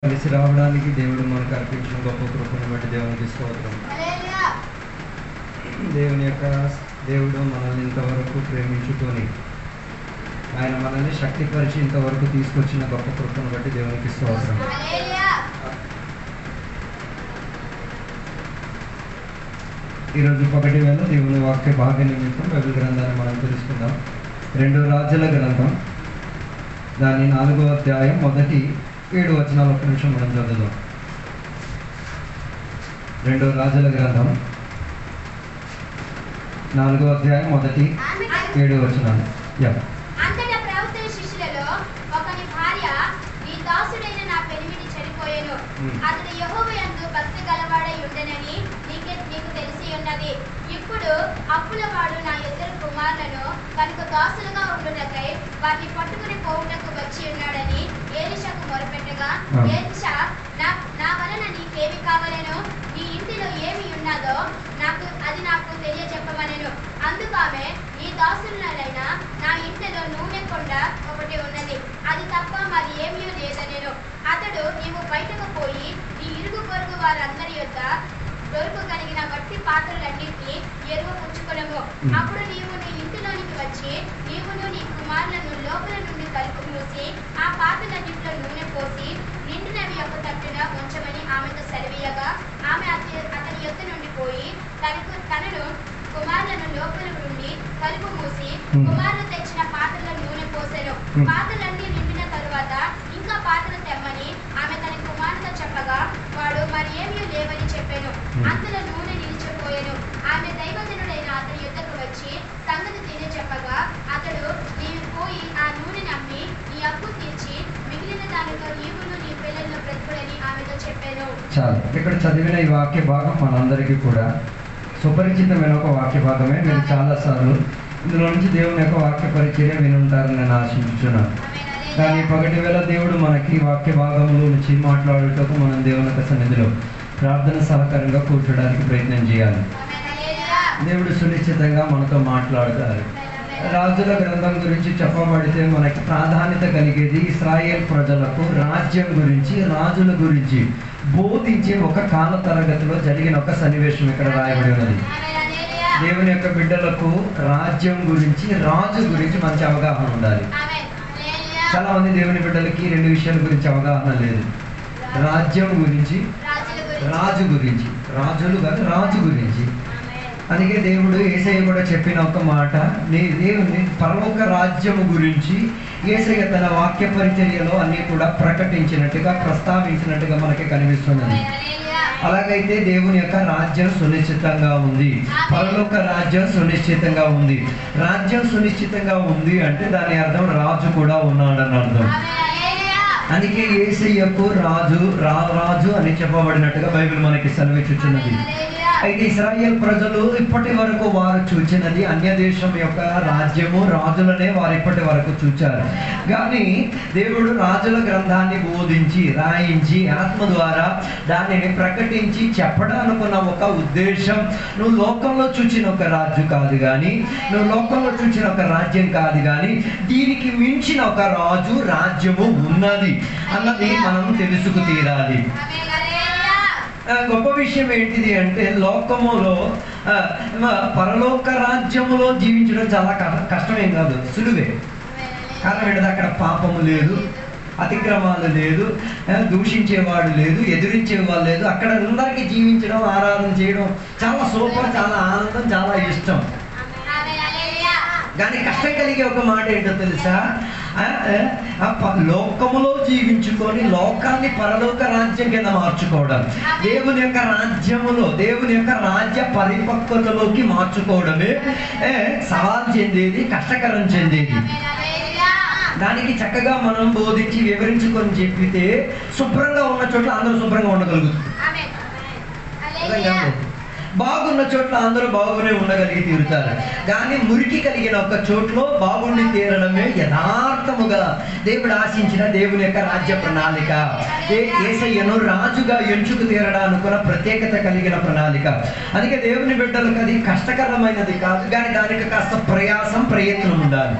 కలిసి రావడానికి దేవుడు మనకు అర్పించిన గొప్ప కృపను బట్టి దేవునికి స్తోత్రం. దేవుడు మనల్ని ఇంతవరకు ప్రేమించుకొని ఆయన మనల్ని శక్తిపరిచి ఇంతవరకు తీసుకొచ్చిన గొప్ప కృపను బట్టి దేవునికి స్తోత్రం. ఈరోజు పగటి వేళ దేవుని వాక్య భాగ్య నిమిత్తం బైబిల్ గ్రంథాన్ని మనం తెలుసుకుందాం. 2 రాజుల గ్రంథం దాని 4వ అధ్యాయం మొదటి 7 వచనాలు ఒక్క నిమిషం మనం చదువుదాం. 2 రాజుల గ్రంథం 4వ అధ్యాయం మొదటి 7 వచనాలు. అంతటా ప్రవక్తల శిష్యులలో ఒకని భార్య, నీ దాసుడైన నా పెనిమిటి చనిపోయెను, అతడు యెహోవా యందు భక్తి గలవాడై ఉండెనని నీకు తెలిసి ఉన్నది. ఇప్పుడు అప్పులవాడు నా 2 కుమారులను కనుక దాసులుగా ఉండుటకై వారిని పట్టుకుని పోవుటకు వచ్చి ఉన్నాడని ఎలీషాకు మొరపెట్టగా, ఎలీషా, నా వలన నీకేమి కావలెను? నీ ఇంటిలో ఏమి ఉన్నదో నాకు తెలియజెప్పమనెను. అందుకు ఆమె, నీ దాసులైన నా ఇంటిలో నూనె కొండ ఒకటి ఉన్నది, అది తప్ప మరి ఏమీ లేదనెను. అతడు, నీవు బయటకు పోయి నీ ఇరుగు పొరుగు వారందరి యొద్ద దొరుకు కలిగిన మట్టి పాత్రలన్నింటినీ ఎరువు పుచ్చుకొనము. అప్పుడు నీవు నీ ఇంటిలోనికి వచ్చి నీవును నీ కుమారులను లోపల నుండి తలుపు మూసి ఆ పాత్రలన్నింటిలో నూనె పోసి నిండినవి ఒక తట్టున ఉంచమని ఆమెతో సెలవీయగా, ఆమె అతని యొద్ద నుండి పోయి తనను కుమారులను లోపల నుండి తలుపు మూసి కుమారులు తెచ్చిన పాత్రలో నూనె పోసెను. పాత్రలన్నీ నిండిన తరువాత ఇంకా పాత్ర తెమ్మని ఆమె తన కుమారుతో చెప్పగా, వాడు మరి ఏమీ లేవని చెప్పాను. అంతలో నూనె నిలిచిపోయెను. ఆమె దైవజనుడైన అతని యుద్ధకు వచ్చి సంగతి తెలియచెప్పగా, అతడు, నీవు పోయి ఆ నూనెని అమ్మి నీ అప్పు తీర్చి మిగిలిన దానితో నీవును నీ పిల్లలను బ్రతుకుడని ఆమెతో చెప్పాను. చాలు. ఇక్కడ చదివిన ఈ వాక్య భాగం మనందరికీ కూడా సుపరిచితమైన ఒక వాక్య భాగమే. మీరు చాలాసార్లు ఇందులో నుంచి దేవుని యొక్క వాక్య పరిచర్య వినుంటారని నేను ఆశించున్నాను. కానీ పగటి వేళ దేవుడు మనకి వాక్య భాగంలో నుంచి మాట్లాడుటకు మనం దేవుని యొక్క సన్నిధిలో ప్రార్థన సహకారంగా కూర్చోడానికి ప్రయత్నం చేయాలి. దేవుడు సునిశ్చితంగా మనతో మాట్లాడతారు. రాజుల గ్రంథం గురించి చెప్పబడితే మనకి ప్రాధాన్యత కలిగేది ఇశ్రాయేల్ ప్రజలకు రాజ్యం గురించి, రాజుల గురించి బోధించే ఒక కాల తరగతిలో జరిగిన ఒక సన్నివేశం ఇక్కడ రాయబడి ఉన్నది. దేవుని యొక్క బిడ్డలకు రాజ్యం గురించి, రాజు గురించి మంచి అవగాహన ఉండాలి. చాలా మంది దేవుని బిడ్డలకి 2 విషయాల గురించి అవగాహన లేదు. రాజ్యం గురించి, రాజు గురించి. రాజులు కాదు, రాజు గురించి. అందుకే దేవుడు యేసయ్య కూడా చెప్పిన ఒక మాట, దేవుని పరలోక రాజ్యము గురించి యేసయ్య తన వాక్య పరిచర్యలో అన్ని కూడా ప్రకటించినట్టుగా, ప్రస్తావించినట్టుగా మనకి కనిపిస్తున్నది. అలాగైతే దేవుని యొక్క రాజ్యం సునిశ్చితంగా ఉంది, పరలోక రాజ్యం సునిశ్చితంగా ఉంది. రాజ్యం సునిశ్చితంగా ఉంది అంటే దాని అర్థం రాజు కూడా ఉన్నాడని అర్థం. అందుకే యేసయ్యకు రాజు అని చెప్పబడినట్టుగా బైబిల్ మనకి సెలవిచ్చుచున్నది. అయితే ఇశ్రాయేల్ ప్రజలు ఇప్పటి వరకు వారు చూచినది అన్య దేశం యొక్క రాజ్యము, రాజులనే వారు ఇప్పటి వరకు చూచారు. కానీ దేవుడు రాజుల గ్రంథాన్ని బోధించి, రాయించి, ఆత్మ ద్వారా దానిని ప్రకటించి చెప్పడానుకున్న ఒక ఉద్దేశం, నువ్వు లోకంలో చూచిన ఒక రాజు కాదు కానీ, నువ్వు లోకంలో చూచిన ఒక రాజ్యం కాదు కానీ, దీనికి మించిన ఒక రాజు, రాజ్యము ఉన్నది అన్నది మనం తెలుసుకు తీరాలి. గొప్ప విషయం ఏంటిది అంటే, లోకములో పరలోక రాజ్యములో జీవించడం చాలా కష్టమేం కాదు, సులువే. కారణం ఏంటంటే అక్కడ పాపము లేదు, అతిక్రమాలు లేదు, దూషించేవాడు లేదు, ఎదిరించేవాడు లేదు. అక్కడ అందరికీ జీవించడం, ఆరాధన చేయడం చాలా సూపర్, చాలా ఆనందం, చాలా ఇష్టం. కానీ కష్టం కలిగే ఒక మాట ఏంటో తెలుసా? లోకములో జీవించుకొని లోకాన్ని పరలోక రాజ్యం కింద మార్చుకోవడం, దేవుని యొక్క రాజ్యములో, దేవుని యొక్క రాజ్య పరిపక్వతలోకి మార్చుకోవడమే సవాల్ చెందేది, కష్టకరం చెందేది. దానికి చక్కగా మనం బోధించి వివరించుకొని చెప్పితే శుభ్రంగా ఉన్న చోట్ల అందరూ శుభ్రంగా ఉండగలుగుతుంది. బాగున్న చోట్ల అందరూ బాగునే ఉండగలిగి తీరుతారు. కానీ మురికి కలిగిన ఒక చోట్లో బాగుండి తీరడమే యథార్థముగా దేవుడు ఆశించిన దేవుని యొక్క రాజ్య ప్రణాళిక. యేసయ్యను రాజుగా ఎంచుకు తీరడానుకున్న ప్రత్యేకత కలిగిన ప్రణాళిక. అందుకే దేవుని బిడ్డలకు అది కష్టకరమైనది కాదు, కానీ దానికి కాస్త ప్రయాసం, ప్రయత్నం ఉండాలి.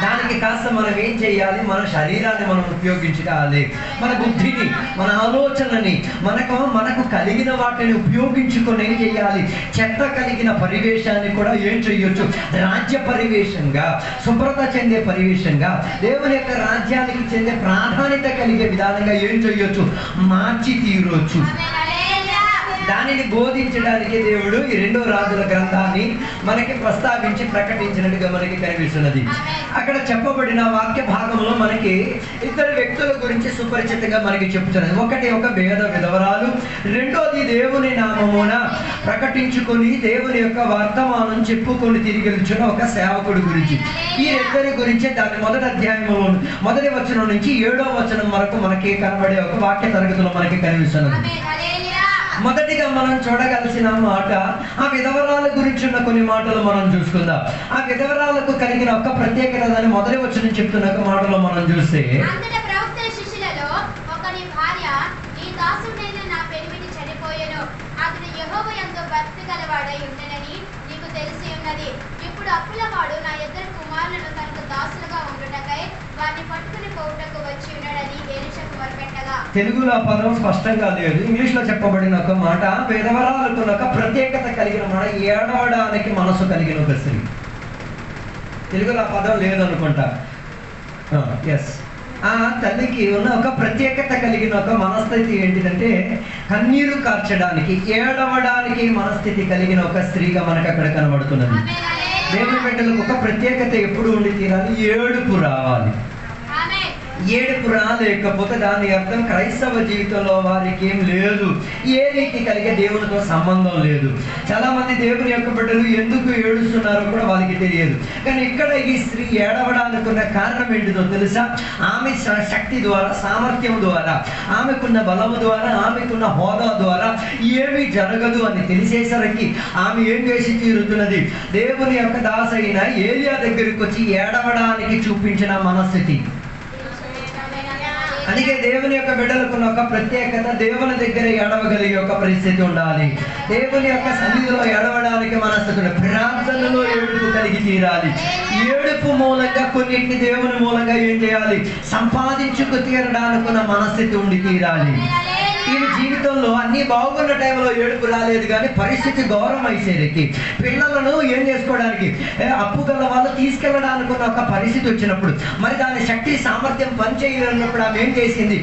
దానికి కాస్త మనం ఏం చేయాలి? మన శరీరాన్ని మనం ఉపయోగించుకోవాలి, మన బుద్ధిని, మన ఆలోచనని, మనకు కలిగిన వాటిని ఉపయోగించుకొని ఏం చేయాలి? చెత్త కలిగిన పరివేశాన్ని కూడా ఏం చేయొచ్చు? రాజ్య పరివేశంగా, శుభ్రత చెందే పరివేశంగా, దేవుని యొక్క రాజ్యానికి చెందే ప్రాధాన్యత కలిగే విధానంగా ఏం చేయొచ్చు? మార్చి తీరొచ్చు. దానిని బోధించడానికి దేవుడు ఈ 2 రాజుల గ్రంథాన్ని మనకి ప్రస్తావించి ప్రకటించినట్టుగా మనకి కనిపిస్తున్నది. అక్కడ చెప్పబడిన వాక్య భాగంలో మనకి 2 వ్యక్తుల గురించి సుపరిచితంగా మనకి చెప్తున్నది. ఒకటి ఒక పేద విధవరాలు, రెండోది దేవుని నామమున ప్రకటించుకొని దేవుని యొక్క వర్తమానం చెప్పుకొని తిరిగి వెళ్తున్న ఒక సేవకుడి గురించి. ఈ 2 గురించి దాని మొదటి అధ్యాయంలో 1వ వచనం నుంచి 7వ వచనం వరకు మనకి కనబడే ఒక వాక్య తరగతిలో మనకి కనిపిస్తున్నది. మొదటిగా మనం చూడగలిసిన మాట, ఆ విధవరాల గురించి ఉన్న కొన్ని మాటలు మనం చూసుకుందాం. ఆ విధవరాలకు కలిగిన ఒక ప్రత్యేకత అని మొదటి వచనం చెప్తున్న ఒక మాటలో మనం చూస్తే, అంతటా ప్రవక్తల శిష్యులలో ఒకని భార్య, నీ దాసుడైన నా పెనిమిటి చనిపోయెను, అతడు యెహోవా యందు భక్తి గలవాడై ఉండెనని నీకు తెలిసి ఉన్నది. ఇప్పుడు అప్పులవాడు నా 2 కుమారులను తనకు దాసులుగా ఉండుటకై వారిని పట్టుకుని పోవుటకు వచ్చి ఉన్నాడని ఎలీషాకు మొరపెట్టగా. తెలుగులో ఆ పదం స్పష్టంగా లేదు, ఇంగ్లీష్ లో చెప్పబడిన ఒక మాట, విధవరాలకు ఒక ప్రత్యేకత కలిగిన మాట, ఏడవడానికి మనసు కలిగిన ఒక స్త్రీ. తెలుగులో ఆ పదం లేదనుకుంటా. ఎస్, ఆ తల్లికి ఉన్న ఒక ప్రత్యేకత కలిగిన ఒక మనస్థితి ఏంటిదంటే, కన్నీరు కార్చడానికి, ఏడవడానికి మనస్థితి కలిగిన ఒక స్త్రీగా మనకు అక్కడ కనబడుతున్నది. దేవుని బిడ్డలకు ఒక ప్రత్యేకత ఎప్పుడు ఉండి తీరాలి? ఏడుపు రావాలి. ఏడుపు రాలేకపోతే దాని అర్థం క్రైస్తవ జీవితంలో వారికి ఏం లేదు, ఏ రీతి కలిగే దేవునితో సంబంధం లేదు. చాలా మంది దేవుని యొక్క బిడ్డలు ఎందుకు ఏడుస్తున్నారో కూడా వారికి తెలియదు. కానీ ఇక్కడ ఈ స్త్రీ ఏడవడానికి ఉన్న కారణం ఏంటిదో తెలుసా? ఆమె శక్తి ద్వారా, సామర్థ్యం ద్వారా, ఆమెకున్న బలము ద్వారా, ఆమెకున్న హోదా ద్వారా ఏమీ జరగదు అని తెలిసేసరికి ఆమె ఏం చేసి తీరుతున్నది? దేవుని యొక్క దాసైన ఏలియా దగ్గరికి వచ్చి ఏడవడానికి చూపించిన మనస్థితి. అందుకే దేవుని యొక్క బిడ్డలకున్న ఒక ప్రత్యేకత, దేవుని దగ్గర ఏడవగలిగే ఒక పరిస్థితి ఉండాలి. దేవుని యొక్క సన్నిధిలో ఏడవడానికి మనస్థితి, ప్రార్థనలో ఏడుపు కలిగి తీరాలి. ఏడుపు మూలంగా కొన్నింటిని దేవుని మూలంగా ఏం చేయాలి? సంపాదించుకు తీరడానికి ఉన్న మనస్థితి ఉండి తీరాలి. ఈ జీవితంలో అన్ని బాగున్న టైంలో ఏడుపు రాలేదు, కానీ పరిస్థితి గౌరవం అయ్యేసరికి పిల్లలను ఏం చేసుకోవడానికి, అప్పు గల వాళ్ళు తీసుకెళ్ళడానికి ఉన్న ఒక పరిస్థితి వచ్చినప్పుడు, మరి దాని శక్తి సామర్థ్యం పనిచేయనప్పుడు ఆమె ఏం చేసింది?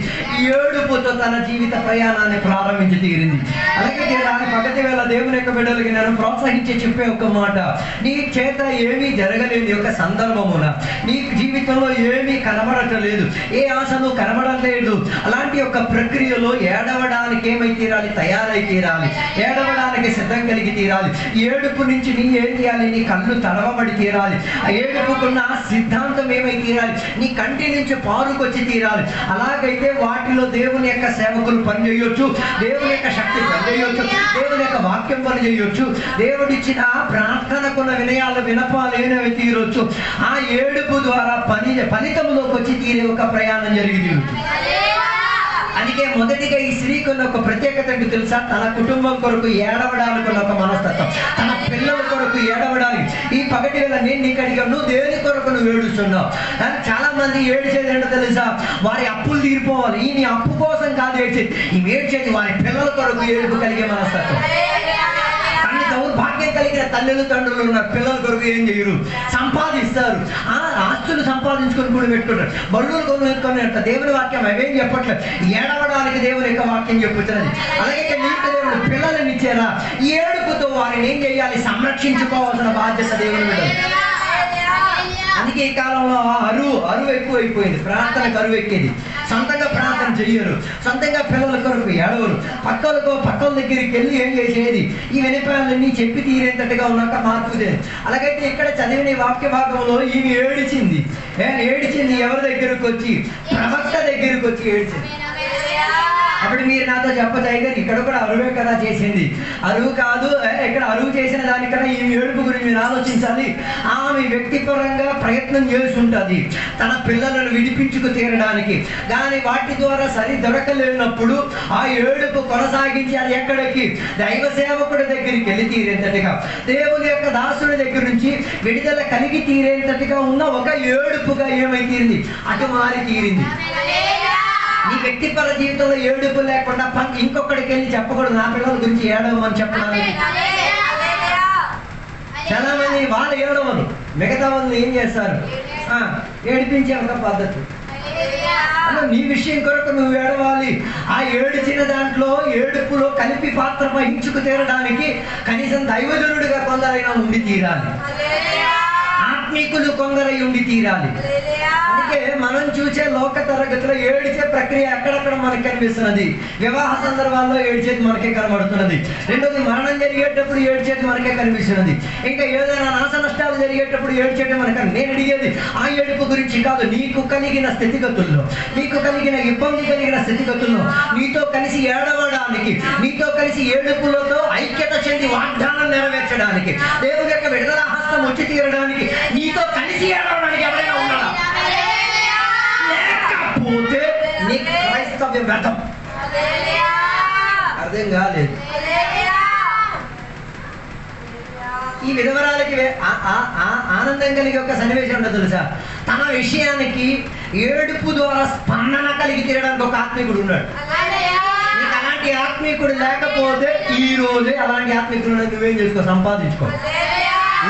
ఏడుపుతో తన జీవిత ప్రయాణాన్ని ప్రారంభించి తీరింది. అలాగే దాని పగటి వేళ దేవుని యొక్క బిడ్డలకి నేను ప్రోత్సహించి చెప్పే ఒక మాట, నీ చేత ఏమీ జరగలేని ఒక సందర్భమున, నీ జీవితంలో ఏమీ కనబడటలేదు, ఏ ఆశలు కనబడలేదు, అలాంటి ఒక ప్రక్రియలో ఏడవడానికి ఏమై తీరాలి? తయారై తీరాలి. ఏడవడానికి సిద్ధం కలిగి తీరాలి. ఏడుపు నుంచి నీ ఏం చేయాలి? నీ కళ్ళు తడవబడి తీరాలి. ఆ ఏడుపుకున్న సిద్ధాంతం ఏమై తీరాలి? నీ కంటి నుంచి పారుకొచ్చి తీరాలి. అలాగైతే వాటిలో దేవుని యొక్క సేవకులు పనిచేయొచ్చు, దేవుని యొక్క శక్తి పనిచేయొచ్చు, దేవుని యొక్క వాక్యం పనిచేయొచ్చు, దేవుడిచ్చిన ప్రార్థనకున్న వినయాలు వినపాలేనవి తీరొచ్చు. ఆ ఏడుపు ద్వారా ఫలితంలోకి వచ్చి తీరే ఒక ప్రయాణం జరిగింది. అందుకే మొదటిగా ఈ స్త్రీకి ఉన్న ఒక ప్రత్యేకత ఏంటి తెలుసా? తన కుటుంబం కొరకు ఏడవడానికి ఉన్న ఒక మనస్తత్వం, తన పిల్లల కొరకు ఏడవడానికి. ఈ పగటి వేళ నేను నీకు అడిగా, నువ్వు దేని కొరకు నువ్వు ఏడుస్తున్నావు? కానీ చాలా మంది ఏడ్చేది ఏంటో తెలుసా? వారి అప్పులు తీరిపోవాలి. ఈ నీ అప్పు కోసం కాదు ఏడ్చేది, ఈ ఏడ్చేది వారి పిల్లల కొరకు ఏడుపు కలిగే మనస్తత్వం. అన్ని దౌర్భాగ్యం కలిగిన తల్లులు తండ్రులు ఉన్న పిల్లల కొరకు ఏం చేయరు? సంపాదిస్తారు. ఆ ఆస్తులు సంపాదించుకొని కూడా పెట్టుకుంటారు, బళ్ళు కొనుక్కొని. దేవుని వాక్యం అవేం చెప్పట్లేదు, ఏడవడానికి దేవుని యొక్క వాక్యం చెప్పుతున్నది. అలాగే నీకు దేవుడు పిల్లలని ఇచ్చారా? ఏడుపుతో వారిని ఏం చేయాలి? సంరక్షించుకోవాల్సిన బాధ్యత దేవుని మీద. అందుకే ఈ కాలంలో అరువు ఎక్కువైపోయింది, ప్రార్థనకు అరువు ఎక్కేది. సొంతంగా ప్రార్థన చెయ్యరు, సొంతంగా పిల్లల కొరకు ఏడవరు, పక్కల దగ్గరికి వెళ్ళి ఏం చేసేది? ఈ వినపాలన్నీ చెప్పి తీరేంతట్టుగా ఉన్నాక మార్పు లేదు. అలాగైతే ఇక్కడ చదివిన వాక్య భాగంలో ఈమె ఏడిచింది. ఎవరి దగ్గరకు వచ్చి? ప్రవక్త దగ్గరకు వచ్చి ఏడిచింది. అప్పుడు మీరు నాతో చెప్పచ్చు, అయితే ఇక్కడ కూడా అరువే కదా చేసింది. అరువు కాదు, ఇక్కడ అరువు చేసిన దానికన్నా ఈ ఏడుపు గురించి మీరు ఆలోచించాలి. ఆమె వ్యక్తిపరంగా ప్రయత్నం చేస్తుంటుంది తన పిల్లలను విడిపించుకు తీరడానికి. కానీ వాటి ద్వారా సరి దొరకలేనప్పుడు ఆ ఏడుపు కొనసాగించి అది ఎక్కడికి, దైవ సేవకుడి దగ్గరికి వెళ్ళి తీరేంతటిగా, దేవుని యొక్క దాసుడి దగ్గర నుంచి విడుదల కలిగి తీరేంతటిగా ఉన్న ఒక ఏడుపుగా ఏమై తీరింది, అటు మారి తీరింది. నీ వ్యక్తిపర జీవితంలో ఏడుపు లేకుండా ఇంకొకడికి వెళ్ళి చెప్పకూడదు, నా పిల్లల గురించి ఏడవమని చెప్పడానికి. చాలా మంది వాళ్ళు ఏడవరు, మిగతా వాళ్ళు ఏం చేస్తారు, ఏడిపించే ఒక పద్ధతి. నీ విషయం కొరకు నువ్వు ఏడవాలి. ఆ ఏడిచిన దాంట్లో ఏడుపులో కలిపి పాత్ర వహించుకు తీరడానికి కనీసం దైవజనుడిగా కొందరైనా ఉండి తీరాలి, ఆత్మీకులు కొందరై ఉండి తీరాలి. అందుకే మనం చూసే లోక తరగతిలో ఏడిచే ప్రక్రియ అక్కడక్కడ మనకు కనిపిస్తున్నది. వివాహ సందర్భాల్లో ఏడ్చేది మనకే కనబడుతున్నది. రెండోది మరణం జరిగేటప్పుడు ఏడ్చేది మనకే కనిపిస్తున్నది. ఇంకా ఏదైనా నాశ నష్టాలు జరిగేటప్పుడు ఏడ్చేది మనకు. నేను అడిగేది ఆ ఏడుపు గురించి కాదు, నీకు కలిగిన స్థితిగతుల్లో, నీకు కలిగిన ఇబ్బంది కలిగిన స్థితిగతుల్లో నీతో కలిసి ఏడవడానికి, నీతో కలిసి ఏడుపులతో ఐక్యత చెంది వాగ్దానం నెరవేర్చడానికి, దేవుని యొక్క విడుదల హస్తం వచ్చి తీరడానికి నీతో కలిసి ఏడవడానికి ఎవరైనా ఉన్నారా? లేకపోతే నీ క్రైస్తవ్యం వ్యర్థం. అర్థం కాలేదు. ఈ విధవరాలకి ఆనందం కలిగే ఒక సన్నివేశం ఉండదు తెలుసా? తన విషయానికి ఏడుపు ద్వారా స్పందన కలిగి తీరడానికి ఒక ఆత్మీకుడు ఉన్నాడు. నీకు అలాంటి ఆత్మీకుడు లేకపోతే ఈ రోజే అలాంటి ఆత్మీకుడు నువ్వేం చేసుకో, సంపాదించుకో.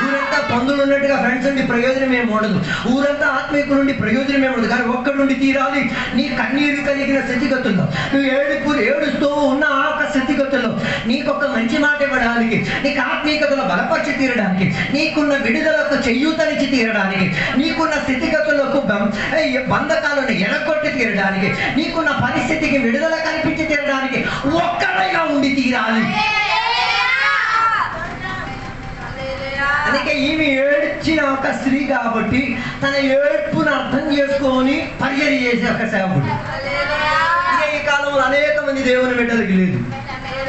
ఊరంతా పందులు ఉన్నట్టుగా ఫ్రెండ్స్ నుండి ప్రయోజనం ఏమి ఉండదు, ఊరంతా ఆత్మీకుల నుండి ప్రయోజనం ఏమి ఉండదు. కానీ ఒక్కడి నుండి తీరాలి. నీ కన్నీరు కలిగిన స్థితిగతుల్లో, నువ్వు ఏడుస్తూ ఉన్న ఆ యొక్క స్థితిగతుల్లో నీకొక మంచి మాట ఇవ్వడానికి, నీకు ఆత్మీయతలో బలపరిచి తీరడానికి, నీకున్న విడుదలకు చెయ్యూతనిచ్చి తీరడానికి, నీకున్న స్థితిగతులకు బంధకాలను ఎనకొట్టి తీరడానికి, నీకున్న పరిస్థితికి విడుదల కల్పించి తీరడానికి ఒక్కడైనా ఉండి తీరాలి. అందుకే ఈమె ఏడ్చిన ఒక స్త్రీ కాబట్టి తన ఏడ్పును అర్థం చేసుకొని పరిచర్య చేసే ఒక సేవకుడు. ఇక ఈ కాలంలో అనేక మంది దేవుని బిడ్డలకి లేదు.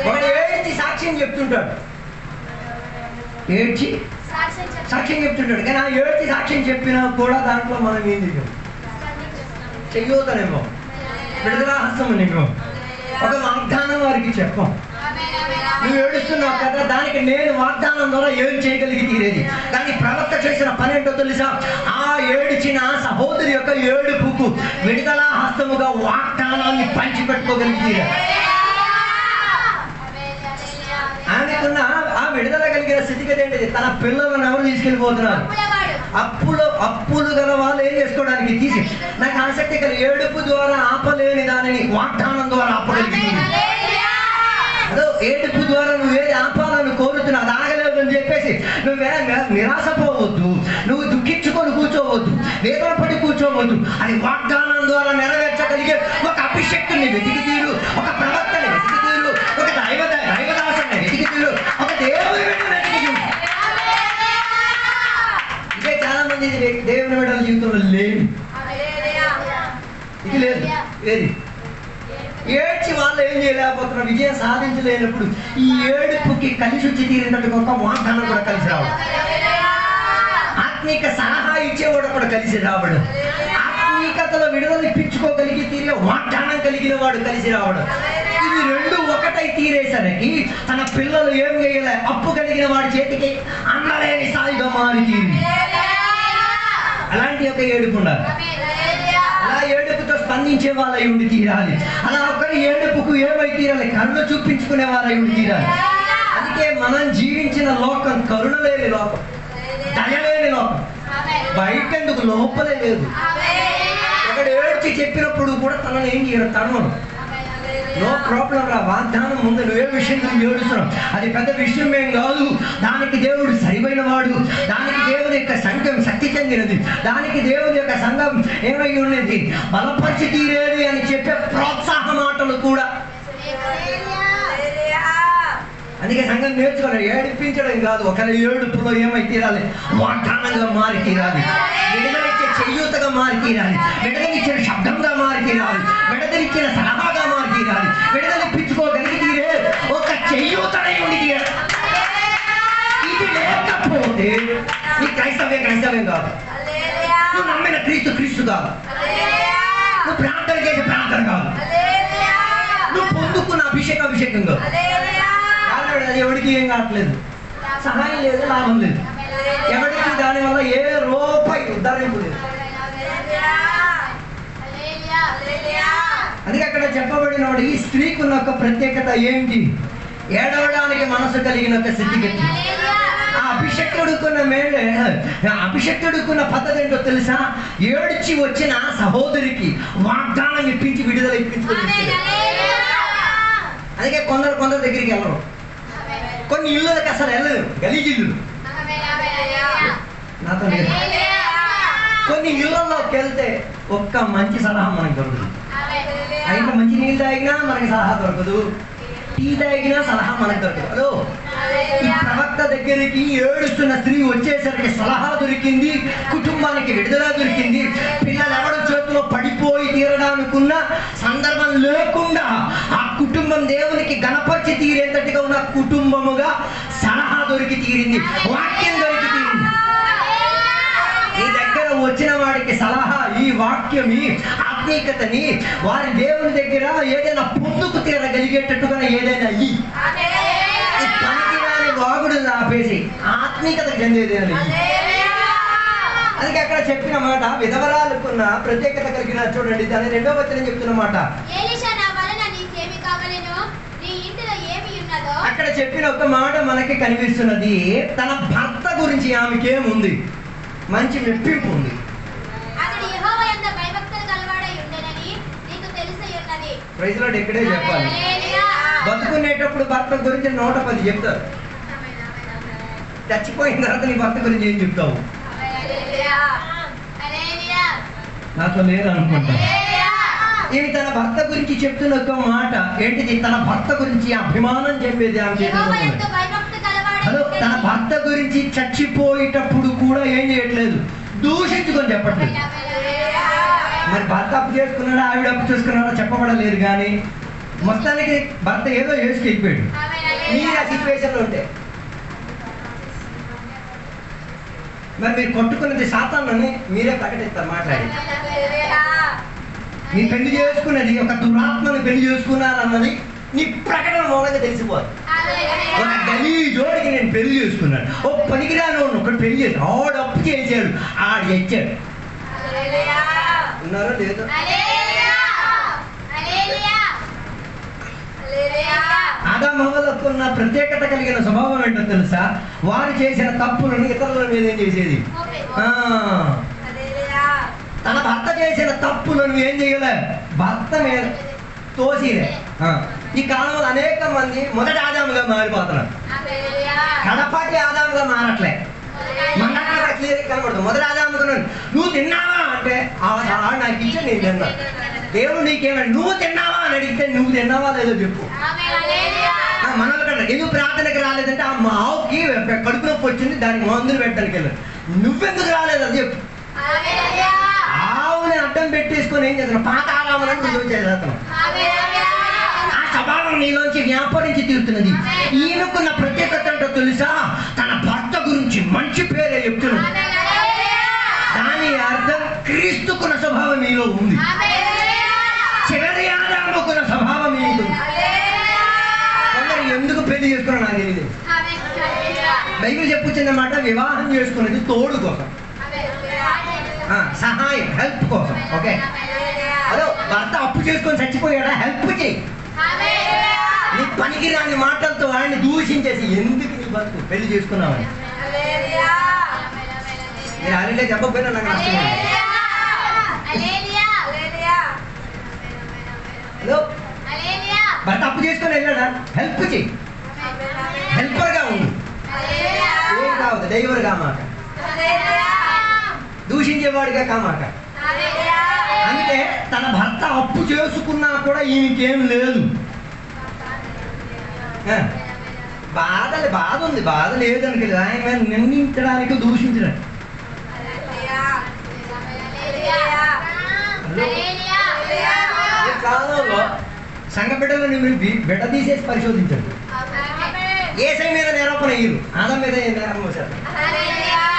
ఒకటి ఏడ్చి సాక్ష్యం చెప్తుంటాడు, ఏడ్చి సాక్ష్యం చెప్తుంటాడు. కానీ ఆ ఏడ్చి సాక్ష్యం చెప్పినా కూడా దాంట్లో మనం ఏం చేయం, చెయ్యోతనేమో, విడుదల హస్తమనేమో, ఒక వాగ్దానం వారికి చెప్పాం. నువ్వు ఏడుస్తున్నావు కదా, దానికి నేను వాగ్దానం ద్వారా ఏం చేయగలిగి తీరేది. కానీ ప్రవక్త చేసిన పని ఏంటో తెలుసా? ఆ ఏడిచిన సహోదరి యొక్క ఏడుపుకు విడుదల హస్తముగా వాగ్దానాన్ని పంచిపెట్టుకోగలిగి తీరేది. ఆమెకున్న ఆ విడుదల కలిగిన స్థితిగతి ఏంటిది? తన పిల్లలను ఎవరు తీసుకెళ్ళిపోతున్నారు? అప్పులు గల వాళ్ళు ఏం చేసుకోవడానికి తీసి. నాకు ఆసక్తి కలిగి ఏడుపు ద్వారా ఆపలేని దానిని వాగ్దానం ద్వారా ఆపగలిగింది. ఏడుపు ద్వారా నువ్వేది ఆపాలని కోరుతున్నావు, అది ఆగలేదు అని చెప్పేసి నువ్వే నిరాశపోవద్దు, నువ్వు దుఃఖించుకొని కూర్చోవద్దు, వేదన పడి కూర్చోవద్దు. అది వాగ్దానం ద్వారా నెరవేర్చగలిగే ఒక అభిషక్తుని వెతికి తీరు, ఒక ప్రవక్తని వెతికి తీరు, ఒక దైవదాసుని వెతికి తీరు, ఒక దేవుని వెతికి తీరు. ఇదే చాలా మంది దేవుని బిడ్డల జీవితంలో లేదు. ఇది లేదు. ఏది ఏడ్చి వాళ్ళు ఏం చేయలేకపోతున్నారు, విజయం సాధించలేనప్పుడు ఈ ఏడుపుకి కలిసి వచ్చి తీరినట్టుగా ఒక వాగ్దానం కూడా కలిసి రావడం, ఆత్మీక సలహా ఇచ్చేవాడు కూడా కలిసి రావడం, ఆత్మీకతలో విడుదల ఇప్పించుకోగలిగి తీరే వాగ్దానం కలిగిన వాడు కలిసి రావడం. ఇవి రెండు ఒకటై తీరేసరికి తన పిల్లలు ఏం చేయలే, అప్పు కలిగిన వాడి చేతికి అందలేని స్థాయిగా మారి తీరింది. అలాంటి ఒక ఏడుపు ఉండాలి. అలా ఏడుపుతో స్పందించే వాళ్ళై ఉండి తీరాలి. అలా ఒకరి ఏడుపుకు ఏమై తీరాలి, కరుణ చూపించుకునే వాళ్ళై ఉండి తీరాలి. అందుకే మనం జీవించిన లోకం కరుణ లేని లోకం, దయలేని లోకం. బయటెందుకు, లోపలే లేదు. ఒకడు ఏడ్చి చెప్పినప్పుడు కూడా తనను ఏం చేయరు, తనను నో ప్రాబ్లం రా, వాగ్దానం ముందు నువ్వే విషయం గురించి ఏడుస్తున్నావు, అది పెద్ద విషయం ఏం కాదు, దానికి దేవుడు సరిపోయిన వాడు, దానికి దేవుని యొక్క సంఘం శక్తి చెందినది, దానికి దేవుని యొక్క సంఘం ఏమై ఉన్నది, బలపరిచి తీరేది అని చెప్పే ప్రోత్సాహ మాటలు కూడా. అందుకే సంఘం నేర్చుకోవాలి, ఏడిపించడం కాదు, ఒకరి ఏడుపులో ఏమై తీరాలి, వాగ్దానంగా మారి తీరాలి, విడుదలిచ్చే చెయ్యూతగా మారి తీరాలి, విడుదలిచ్చిన శబ్దంగా మారి తీరాలి, విడుదలిచ్చిన సలహాగా మారి తీరాలి, క్రైస్తవ్యం కాదు. నువ్వు నమ్మిన క్రీస్తు కాదు. నువ్వు ప్రార్థన చేసే ప్రార్థన కాదు. నువ్వు పొందుకున్న అభిషేకం కాదు. అది ఎవరికి ఏం కావట్లేదు, సహాయం లేదు, లాభం లేదు. ఎవరికి దానివల్ల ఏ రూపాయి ఉద్ధరింపు లేదు. అందుకే అక్కడ చెప్పబడిన వాడు ఈ స్త్రీకి ఉన్న ఒక ప్రత్యేకత ఏంటి? ఏడవడానికి మనసు కలిగిన ఒక స్థితిగతి. ఆ అభిషక్తుడుకున్న పద్ధతి ఏంటో తెలుసా? ఏడ్చి వచ్చిన సహోదరికి వాగ్దానం ఇప్పించి విడుదల ఇప్పించుకొని. అందుకే కొందరు దగ్గరికి వెళ్ళరు. కొన్ని ఇళ్ళకి అసలు వెళ్ళరు, గలీజిల్లు. నాతో లేదు. కొన్ని ఇళ్ళల్లోకి వెళ్తే ఒక్క మంచి సలహా మనకు దొరకదు. అయితే మంచి నీళ్ళు తాగినా మనకి సలహా దొరకదు, టీ తాగినా సలహా మనకు దొరకదు. హలో, ఈ ప్రవక్త దగ్గరికి ఏడుస్తున్న స్త్రీ వచ్చేసరికి సలహా దొరికింది, కుటుంబానికి విడుదల దొరికింది. పిల్లలు ఎవరి చేతిలో పడిపోయి తీరడానుకున్న సందర్భం లేకుండా ఆ కుటుంబం దేవునికి గణపరిచి తీరేంతటిగా ఉన్న కుటుంబముగా సలహా దొరికి తీరింది, వాక్యం దొరికి తీరింది. నీ దగ్గర వచ్చిన వాడికి సలహా, ఈ వాక్యం, ఈ ఆత్మీయతని వారి దేవుని దగ్గర ఏదైనా పొందుకు తీరగలిగేటట్టుగా ఏదైనా ఈ పనికిరాని వాగుడు ఆపేసి ఆత్మీయతకు చెందేదేనా. అందుకే అక్కడ చెప్పిన మాట విధవరాలకున్న ప్రత్యేకత కలిగిన, చూడండి దాని 2వ వచనం చెప్తున్న మాట. అక్కడ చెప్పిన ఒక మాట మనకి కనిపిస్తున్నది. తన భర్త గురించి ఆమెకేముంది? మంచి మెప్పింపు ఉంది. ప్రైజ్ లార్డ్ ఇక్కడే చెప్పాలి. బతుకునేటప్పుడు భర్త గురించి 110 చెప్తారు. చచ్చిపోయిన తర్వాత నీ భర్త గురించి ఏం చెప్తావు? నాతో లేదు అనుకుంటా. ఇవి తన భర్త గురించి చెప్తున్న ఒక మాట ఏంటిది? తన భర్త గురించి అభిమానం చెప్పేది ఆమె చేతుల్లో. హలో, తన భర్త గురించి చచ్చిపోయేటప్పుడు కూడా ఏం చేయట్లేదు, దూషించుకొని చెప్పట్లేదు. మరి భర్త అప్పు చేసుకున్నాడా, ఆవిడ అప్పు చేసుకున్నాడా చెప్పబడలేదు. కానీ మొత్తానికి భర్త ఏదో చేసుకెళ్ళిపోయాడు. మీరు ఆ సిచ్యువేషన్లో ఉంటే మరి మీరు కొట్టుకున్నది సాతానుని మీరే ప్రకటిస్తారు మాట్లాడి. నీ పెళ్లి చేసుకున్నది ఒక దురాత్మను పెళ్లి చేసుకున్నారన్నది నీ ప్రకటన మూలంగా తెలిసిపోదు. ఒక గలీజోడికి నేను పెళ్లి చేసుకున్నాను, ఓ పనికిరాను ఒకటి పెళ్లి చేసి ఆడు అప్పు చేశాడు, ఆడు తెచ్చాడు. ఉన్నారో లేదో? ఆదామవ్వలకు ఉన్న ప్రత్యేకత కలిగిన స్వభావం ఏంటో తెలుసా? వారు చేసిన తప్పులను ఇతరుల మీద ఏం చేసేది? తన భర్త చేసిన తప్పులను ఏం చేయలే, భర్త మీద తోసిలే. ఈ కాలంలో అనేక మంది మొదటి ఆదాముగా మారిపోతున్నారు, కడపాటి ఆదాముగా మారట్లే. మన క్లియర్ కనబడదు. మొదటి ఆదాముగా నువ్వు తిన్నావా అంటే నాకు ఇచ్చే నేను తిన్నా. దేవుడు నీకేమన్నా నువ్వు తిన్నావా అని అడిగితే నువ్వు తిన్నావా లేదో చెప్పు. మనల్ని ఎందుకు ప్రార్థనకి రాలేదంటే ఆ ఆవుకి కడుపు నొప్పి వచ్చింది, దానికి మందులు పెట్టడానికి వెళ్ళారు. నువ్వెందుకు రాలేదు అది చెప్పు. ఆవుని అడ్డం పెట్టేసుకొని ఏం చేస్తున్నావు? పాత ఆరామని నువ్వు చేస్తున్నావు. ఆ స్వభావం నీలోంచి వ్యాపారించి తీరుతున్నది. ఈయనకున్న ప్రత్యేకత ఏంటో తెలుసా? తన భర్త గురించి మంచి పేరే చెప్తున్నాడు. దాని అర్థం క్రీస్తుకున్న స్వభావం మీలో ఉంది, చివరి ఆదాముకున్న స్వభావం మీలో. కొందరు ఎందుకు పెళ్లి చేసుకున్నా నాకు తెలియదు. బైబిల్ చెప్పుచున్నమాట, వివాహం చేసుకునేది తోడు కోసం, సహాయం, హెల్ప్ కోసం. ఓకే, అదో భర్త అప్పు చేసుకొని చచ్చిపోయాడా, హెల్ప్ చేయి. నీ పనికి రాని మాటలతో ఆయన్ని దూషించేసి ఎందుకు నీ బతుకు పెళ్లి చేసుకున్నావని మీరు అలా చెప్పకపోయినా నాకు నష్టం. హలో, భర్త అప్పు చేసుకొని వెళ్ళాడా, హెల్ప్ చేయి, హెల్పర్గా ఉండు. ఏం కావద్దు, డ్రైవర్గా మాట, దూషించేవాడిగా కామాట. అంటే తన భర్త అప్పు చేసుకున్నా కూడా ఈయనకేం లేదు. బాధ ఉంది, బాధ లేదనుకో, ఆయన మీద నిందించడానికి దూషించడానికి. ఈ కాలంలో సంఘ బిడ్డలను మీరు బిడ్డ తీసేసి పరిశోధించండి. ఏసై మీద నేరపణ ఇయ్యరు, ఆదం మీద నేరం మోసారు.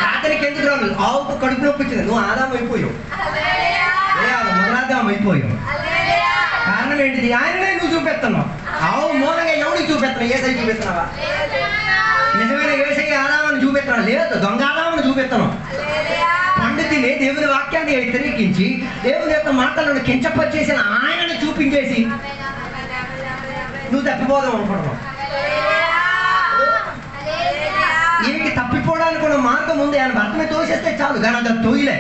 తాత అతనికి ఎందుకు రాదు? ఆవుకు కడుపు నొప్పి వచ్చింది, నువ్వు ఆదాం అయిపోయావు, మొదలాదాం అయిపోయావు. కారణం ఏంటిది? ఆయననే నువ్వు చూపెస్తున్నావు. ఆవు మూలంగా ఎవరికి చూపెస్తున్నావు? ఏసై చూపెస్తున్నావా? నిజమైన ఏసై ఆదామని చూపెస్తున్నావు? లేదు, దొంగ ఆదామని చూపెస్తున్నావు. పండు తిని దేవుని వాక్యాన్ని వ్యతిరేకించి దేవుని యొక్క మాటలను కించపరిచేసిన ఆయనను చూపించేసి నువ్వు తప్పిపోదాం అనుకుంటున్నావు. ఈయనకి తప్పిపోవడానికి కూడా మార్గం ఉంది. ఆయన భర్తని తోసేస్తే చాలు, కానీ అది తోయలే,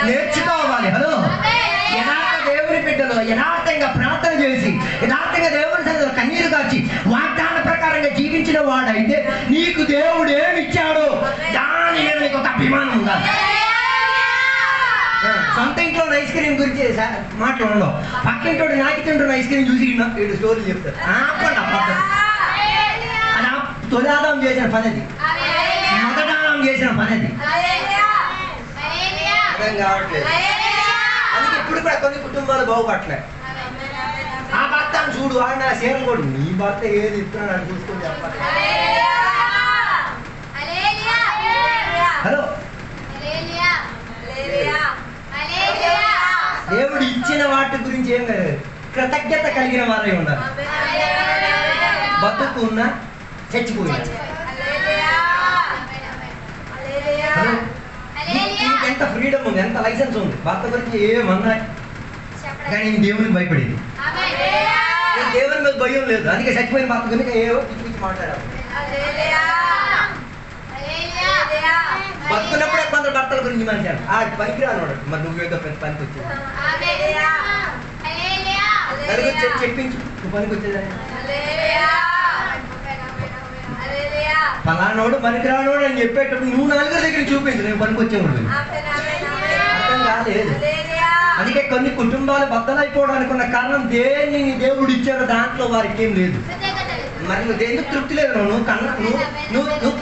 నేర్చుకోవాలి. హలో, యథార్థ దేవుని బిడ్డలు యథార్థంగా ప్రార్థన చేసి యథార్థంగా దేవుని సన్నిధిలో కన్నీరు కాచి వాగ్దాన ప్రకారంగా జీవించిన వాడైతే నీకు దేవుడు ఏమి ఇచ్చాడో దాని మీద నీకు ఒక అభిమానం ఉండాలి. సొంత ఇంట్లో ఐస్ క్రీమ్ గురించి మాటలు ఉండవు. పక్కింటో నాకి తింటున్న ఐస్ క్రీమ్ చూసి వీడు స్టోరీ చెప్తారు. అది తొలాదం చేసిన పని, అది మొదటాదం చేసిన పని. అది అర్థం కావట్లేదు. అందుకే ఇప్పుడు కూడా కొన్ని కుటుంబాలు బాగుపడలే. ఆ భర్త చూడు, ఆయన సేవలు కూడా నీ భర్త ఏది ఇస్తున్నాడు అని చూసుకొని చెప్పాలి. హలో, దేవుడు ఇచ్చిన వాటి గురించి ఏం కాదు, కృతజ్ఞత కలిగిన వారై ఉండాలి. బతుకు ఉన్నా చచ్చిపోయినా. ఎంత ఫ్రీడమ్ ఉంది, ఎంత లైసెన్స్ ఉంది. భర్త గురించి ఏమన్నా కానీ దేవునికి భయపడేది, దేవుని మీద భయం లేదు. అందుకే చచ్చిపోయిన భర్త గురించి ఏవో పిచ్చి మాట్లాడాలి. బతుకున్నప్పుడే కొందరు భర్తల గురించి మంచిగా ఆ పనికి రాను, మరి నువ్వేదో పనికి వచ్చేది చెప్పించు, నువ్వు పనికి వచ్చేదని. పలానోడు పనికి రానోడు అని చెప్పేటప్పుడు నువ్వు నలుగురు దగ్గర చూపించు, నేను పనికి వచ్చేవాడు. అర్థం కాలేదు. అందుకే కొన్ని కుటుంబాలు బద్దలైపోవడానికి ఉన్న కారణం దేన్ని దేవుడు ఇచ్చారో దాంట్లో వారికి ఏం లేదు. మరి నువ్వు దేనికి తృప్తి లేదు. నువ్వు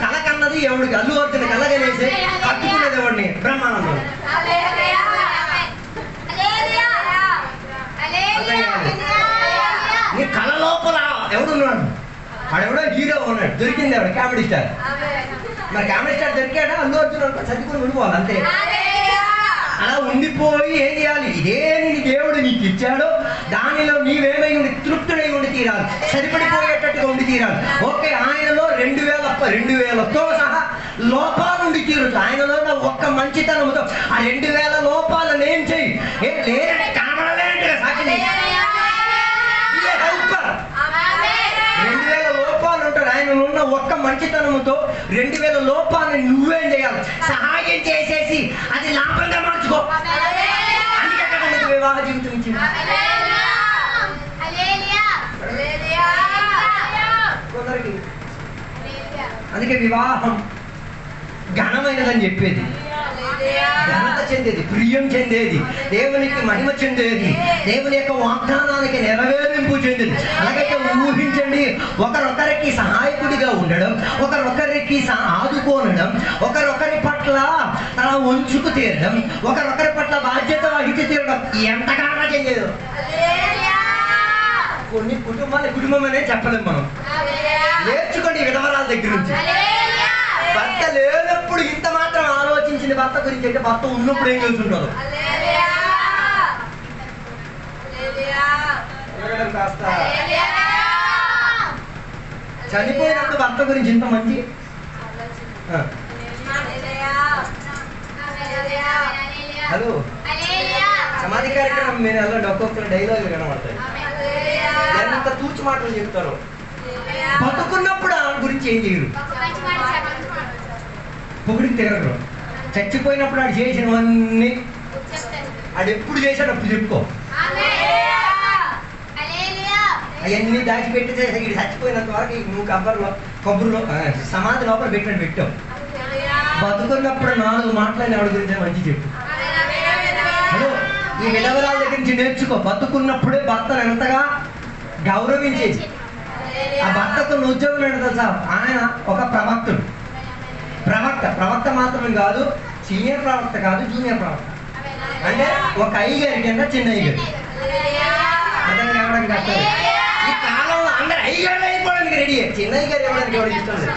కళ కన్నది ఎవడికి? అల్లు అర్జున కళ్ళగనేసి కట్టుకునేది ఎవడిని? బ్రహ్మానందం. నీ కళ లోపల ఎవడున్నాడు? వాడెవడో హీరో ఉన్నాడు, దొరికింది ఎవడు? Comedy star. మరి కామెడీ స్టార్ దొరికాడా? అల్లు అర్జున్ చదువుకుని ఉండిపోవాలి అంతే. అలా ఉండిపోయి ఏం చేయాలి? ఇదే నీ దేవుడు నీకు ఇచ్చాడో దానిలో నీవేమై ఉండి తృప్తుడై ఉండి తీరాలి, సరిపడిపోయేటట్టుగా ఉండి తీరాలి. ఓకే, ఆయనలో 2000తో సహా లోపాలు ఉండి తీరచ్చు. ఆయనలో ఒక్క మంచితనంతో ఆ 2000 లోపాలను ఏం చెయ్యి, లేదంటే కనబడలేంటే సాక్షి 2000 లోపాలు ఉంటాడు. ఆయనలో ఉన్న ఒక్క మంచితనంతో 2000 లోపాలను నువ్వేం చేయాలి? సహాయం చేసేసి అది లాభంగా మార్చుకో. అందుకే కదా నీకు వివాహ జీవితం ఇచ్చింది. కొందరికి అందుకే వివాహం ఘనమైనదని చెప్పేది, ఘనత చెందేది, ప్రియం చెందేది, దేవునికి మహిమ చెందేది, దేవుని యొక్క వాగ్దానానికి నెరవేరింపు చెందేది. అలాగైతే ఊహించండి, ఒకరొకరికి సహాయకుడిగా ఉండడం, ఒకరొకరికి ఆదుకోనడం, ఒకరొకరి పట్ల తన వంచుకు తీరడం, ఒకరొకరి పట్ల బాధ్యత వహించి తీరడం ఎంతగానో చెందేది. కొన్ని కుటుంబం అనే చెప్పలేము మనం. నేర్చుకోండి విధవరాల దగ్గర నుంచి. భర్త లేనప్పుడు ఇంత మాత్రం ఆలోచించింది భర్త గురించి అంటే భర్త ఉన్నప్పుడు ఏం చేస్తుంటారు? కాస్త చనిపోయినప్పుడు భర్త గురించి ఇంత మంచి హలో సమాధి కార్యక్రమం మీరు వెళ్ళండి, ఒక్కొక్కరు డైలాగులు కనబడతాయి. ఎంత తూచి మాటలు చెప్తారు. బతుకున్నప్పుడు ఆమె గురించి ఏం చేయరు, పొగిడికి తిరగరు. చచ్చిపోయినప్పుడు ఆడు చేసినవన్నీ ఆడు ఎప్పుడు చేశాడు అప్పుడు చెప్పుకో. అవన్నీ దాచిపెట్టి ఇది చచ్చిపోయినంత వరకు నువ్వు కొబ్బరిలో సమాధి లోపల పెట్టావు. బతుకున్నప్పుడు 4 మాటలని ఆవిడ గురించి మంచి చెప్పు. హలో, ఈ విధవరాల దగ్గర నుంచి నేర్చుకో. బతుకున్నప్పుడే భర్తను ఎంతగా గౌరవించేది. ఆ భర్తకు ఉద్యోగం ఏంటో తెలుసా? ఆయన ఒక ప్రవక్తుడు. ప్రవక్త మాత్రమే కాదు, సీనియర్ ప్రవక్త కాదు, జూనియర్ ప్రవక్త. అంటే ఒక అయ్యగారి కింద చిన్న అయ్యగారు. అర్థం కావడానికి కష్టం. ఈ కాలంలో అందరు అయ్యగారు అయిపోవడానికి రెడీ, చిన్న అయ్యగారు ఇవ్వడానికి ఎవరికి ఇష్టం లేదు.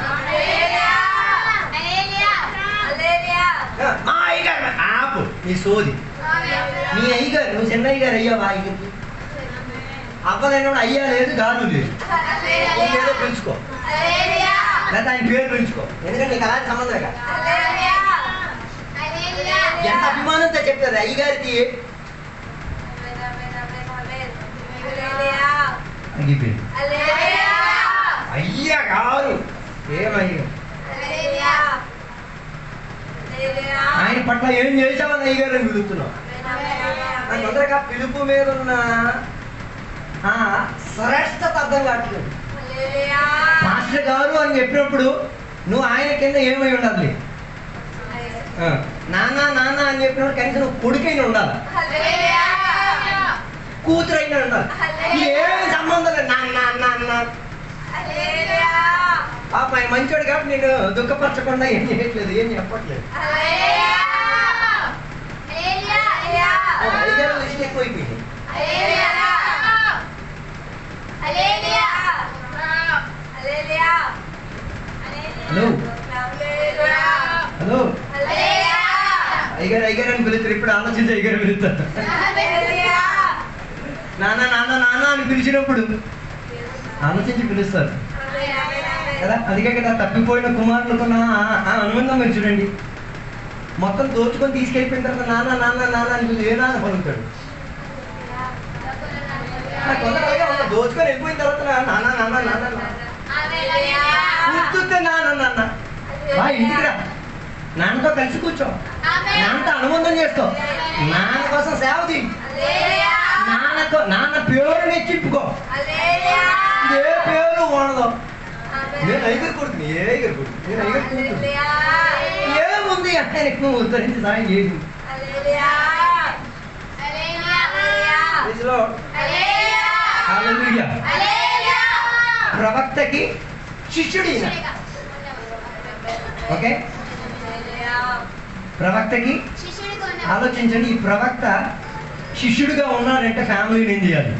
మా అయ్యగారు ఆపు నీ సోది. నీ అయ్యగారు నువ్వు చిన్న అయ్యగారు అయ్యావా? అయ్యకి అవ్వలేనప్పుడు అయ్యా లేదు, గారు లేదు. ఏదో పిలుచుకో, లేదా ఆయన పేరు పిలుచుకో, ఎందుకంటే నీకు అలాంటి సంబంధం కదా. ఎంత అభిమానంతో చెప్తారు అయ్యగారికి. అయ్యా గారు ఏమయ్యా ఆయన పట్ల ఏం చేసామని అయ్యగారు అని పిలుస్తున్నావు. తొందరగా పిలుపు మీద ఉన్న శ్రేష్టత అర్థం కావట్లేదు. మాస్టర్ గారు అని చెప్పినప్పుడు నువ్వు ఆయన కింద ఏమై ఉండాలి? నాన్న నాన్న అని చెప్పినప్పుడు కనీసం నువ్వు కొడుకైనా ఉండాలి, కూతురైనా ఉండాలి. ఏమి సంబంధం లేదు. నాన్న నాన్న పాప ఆయన మంచోడు కాబట్టి నేను దుఃఖపరచకుండా ఏం చేయట్లేదు, ఏం చెప్పట్లేదు. అయ్యగారు లిస్ట్ ఎక్కువైపోయింది. హలో హలో అయ్యగారు అయ్యగారు అని పిలుస్తారు. ఇప్పుడు ఆలోచించి అయ్యగారు పిలుస్తారు. నాన్న నాన్న నాన్న అని పిలిచినప్పుడు ఆలోచించి పిలుస్తారు కదా. అందుకే కదా తప్పిపోయిన కుమారులతో అనుబంధం మీరు చూడండి. మొత్తం దోచుకొని తీసుకెళ్ళిపోయిన తర్వాత నాన్న నాన్న నాన్న అని పిలిచి ఏ నాన్న పలుకుతాడు? దోచుకొని వెళ్ళిపోయిన తర్వాత నాన్న నాన్న నాన్న కూర్చుంటే నాన్న నాన్న ఇంటికి రా, నాన్నతో కలిసి కూర్చో, నాన్నతో అనుబంధం చేసుకో, నాన్న కోసం సేవ చేయి, నాన్న పేరు నెచ్చిప్పుకో. ఏ పేరు ఉండదు. నేను ఐగర్ కొడుతుంది, ఏ ఐగర్ కొడుతుంది, నేను ఐగర్ కొడుతుంది ఏముంది అంటే నువ్వు ఉద్ధరించి సాయం చేసి ప్రవక్తకి శిష్యుడు. ఓకే, ప్రవక్తకి ఆలోచించండి. ఈ ప్రవక్త శిష్యుడిగా ఉన్నాడంటే ఫ్యామిలీని ఏం చేయాలి?